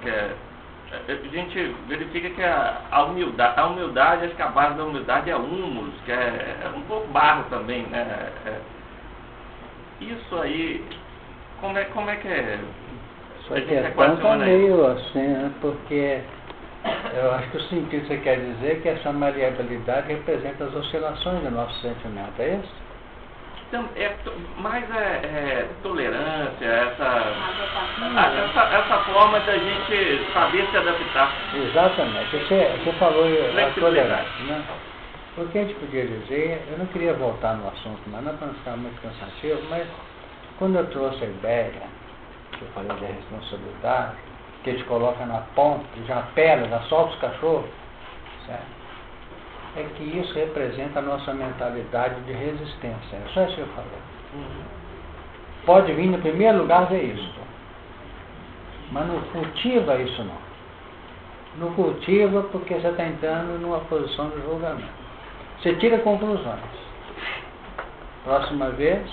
que a gente verifica que a humildade, acho que a base da humildade é húmulos, que é um pouco barro também, né? Isso aí, como é que é? Sua questão está meio assim, né? Porque eu acho que o sentido que você quer dizer é que essa maleabilidade representa as oscilações do nosso sentimento, é isso? Então, mais tolerância, essa forma da gente saber se adaptar. Exatamente. Você falou a tolerância, né? O que a gente podia dizer, eu não queria voltar no assunto, mas não para não ficar muito cansativo, mas quando eu trouxe a ideia, que eu falei da responsabilidade, que a gente coloca na ponta, já pela, já solta os cachorros, certo? É que isso representa a nossa mentalidade de resistência. É só isso que eu falei. Pode vir no primeiro lugar ver isso. Mas não cultiva isso não. Não cultiva porque você está entrando numa posição de julgamento. Você tira conclusões. Próxima vez,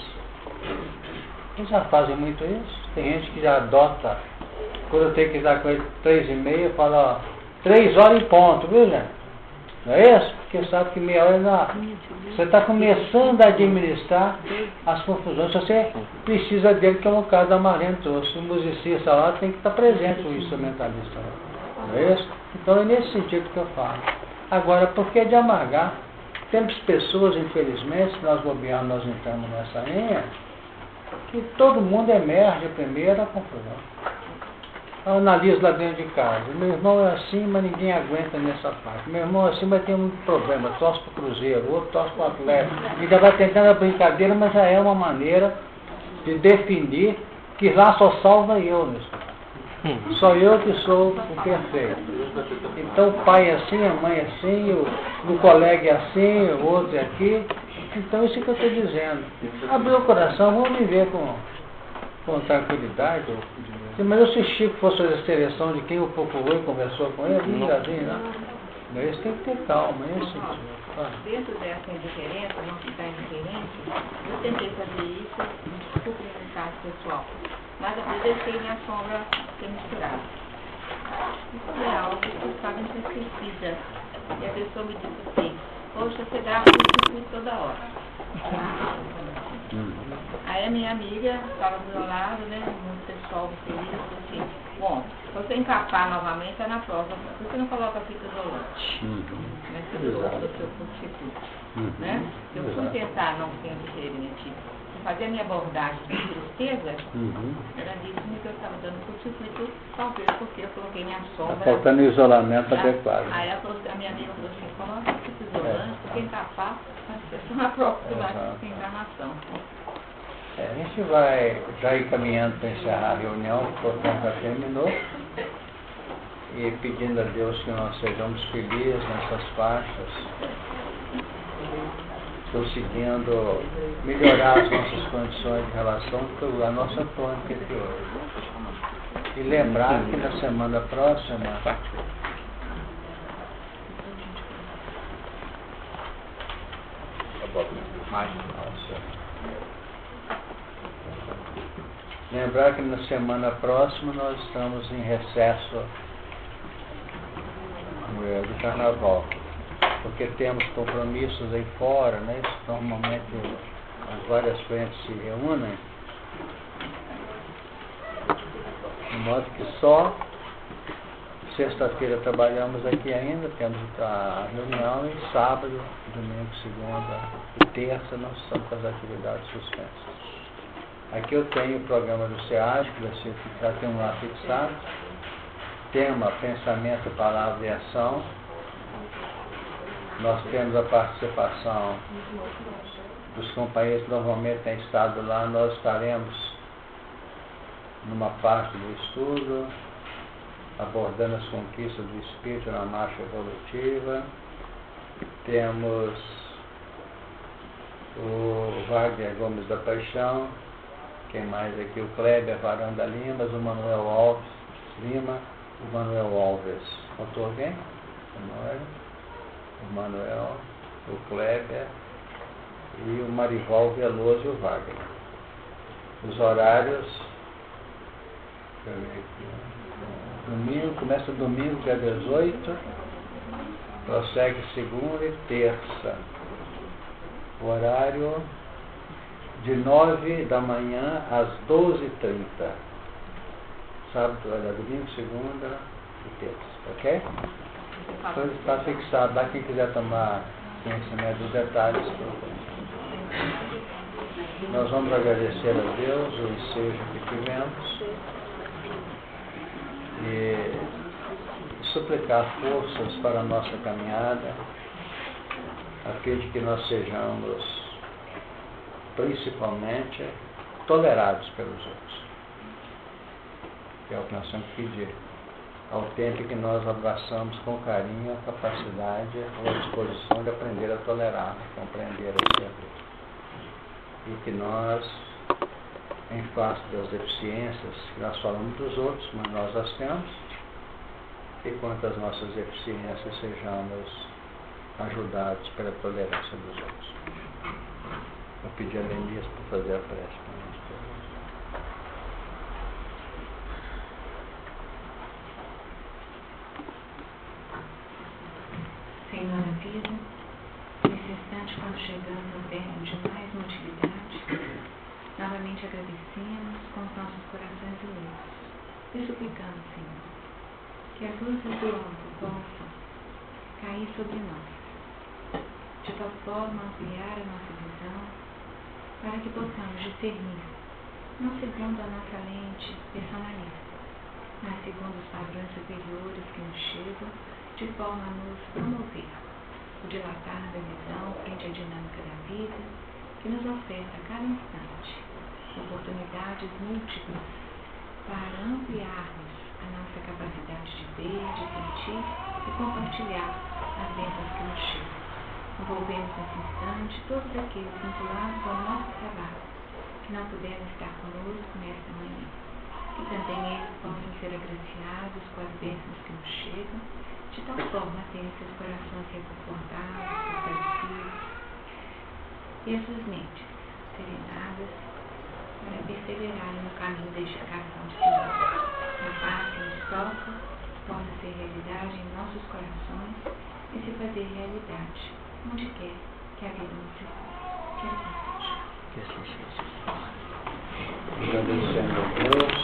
eles já fazem muito isso. Tem gente que já adota, quando eu tenho que dar com ele 3h30, fala, ó, 3 horas em ponto, viu, gente? Não é isso? Porque sabe que meia hora não. Você está começando a administrar as confusões. Você precisa dele, que é um caso da Marlene trouxe. O musicista lá tem que estar presente, o instrumentalista lá. Não é isso? Então é nesse sentido que eu falo. Agora, por que de amargar? Temos pessoas, infelizmente, se nós bobearmos, nós entramos nessa linha, que todo mundo emerge primeiro a confusão. Eu analiso lá dentro de casa. Meu irmão é assim, mas ninguém aguenta nessa parte. Meu irmão é assim, mas tem muito problema. Torce para o Cruzeiro, o outro torce para o Atlético. Ainda vai tentando a brincadeira, mas já é uma maneira de definir que lá só salva eu nisso. Só eu que sou o perfeito. Então o pai é assim, a mãe é assim, o colega é assim, o outro é aqui. Então isso que eu estou dizendo. Abrir o coração, vamos viver com tranquilidade. Mas se o Chico fosse fazer a seleção de quem o procurou e conversou com ele, não, isso tem que ter calma, é isso. Dentro dessa indiferença, não ficar indiferente, eu tentei fazer isso, desculpe no caso pessoal, mas eu deixei minha sombra ser misturada. Isso é algo que eu estava entristecida. E a pessoa me disse assim, poxa, você grava isso toda hora. Aí a minha amiga estava do meu lado, né, muito pessoal feliz, assim, bom, se você encapar novamente é na prova, por que você não coloca a fita isolante? Né, do seu substituto, né? Eu fui tentar não ser indiferente, fazer a minha abordagem de tristeza, ela disse-me que eu estava dando curto-circuito, talvez porque eu coloquei minha sombra. Está faltando isolamento adequado. Aí a minha amiga falou assim, coloca a fita isolante, porque encapar, mas é uma prova de encarnação. A gente vai já encaminhando para encerrar a reunião, que o tempo já terminou. e pedindo a Deus que nós sejamos felizes nessas faixas, conseguindo melhorar as nossas condições de relação com a nossa tônica interior. E lembrar que na semana próxima nós estamos em recesso do carnaval, porque temos compromissos aí fora, né? Normalmente as várias frentes se reúnem, de modo que só sexta-feira trabalhamos aqui ainda, temos a reunião, e sábado, domingo, segunda e terça nós estamos com as atividades suspensas. Aqui eu tenho o programa do SEAD, que vai ser, já tem lá fixado, tema, pensamento, palavra e ação. Nós temos a participação dos companheiros que normalmente têm estado lá. Nós estaremos numa parte do estudo, abordando as conquistas do espírito na marcha evolutiva. Temos o Wagner Gomes da Paixão, quem mais aqui? O Kleber Varanda Limas, o Manuel Alves Lima, o Manuel Alves. Faltou alguém? O Manuel, o Kleber e o Marival Veloso e o Wagner. Os horários, deixa eu ver aqui, domingo, começa domingo, dia 18, prossegue segunda e terça. O horário de 9 da manhã às 12h30. Sábado, olha, domingo, segunda e terça, ok? Então está fixado lá, quem quiser tomar conhecimento dos detalhes. Nós vamos agradecer a Deus o ensejo que tivemos e suplicar forças para a nossa caminhada, a fim de que nós sejamos principalmente tolerados pelos outros, que é o que nós temos que pedir, ao tempo que nós abraçamos com carinho a capacidade ou a disposição de aprender a tolerar, compreender o servir. E que nós, em face das deficiências que nós falamos dos outros, mas nós as temos, e quanto às nossas deficiências sejamos ajudados pela tolerância dos outros. Vou pedir a Lenias para fazer a prece para nós. Senhora vida, nesse instante, quando chegamos ao término de mais uma atividade, novamente agradecemos com os nossos corações unidos e suplicamos, Senhor, que as luzes do alto possam cair sobre nós, de tal forma ampliar a nossa visão, para que possamos discernir, não segundo a nossa lente personalista, mas segundo os padrões superiores que nos chegam, de forma a nos promover o dilatar da visão frente à dinâmica da vida, que nos oferta a cada instante oportunidades múltiplas para ampliarmos a nossa capacidade de ver, de sentir e compartilhar as bênçãos que nos chegam. Envolvemos nesse instante todos aqueles vinculados ao nosso trabalho, que não puderam estar conosco nesta manhã, que também eles possam ser agraciados com as bênçãos que nos chegam, de tal forma a terem seus corações reconfortados, fortalecidos, e as suas mentes serenadas para perseverarem no caminho da edificação de Senhor. A paz que nos toca possa ser realidade em nossos corações e se fazer realidade onde quer que a vida nos segure. Que assim seja. Que assim seja. Agradecendo a Deus.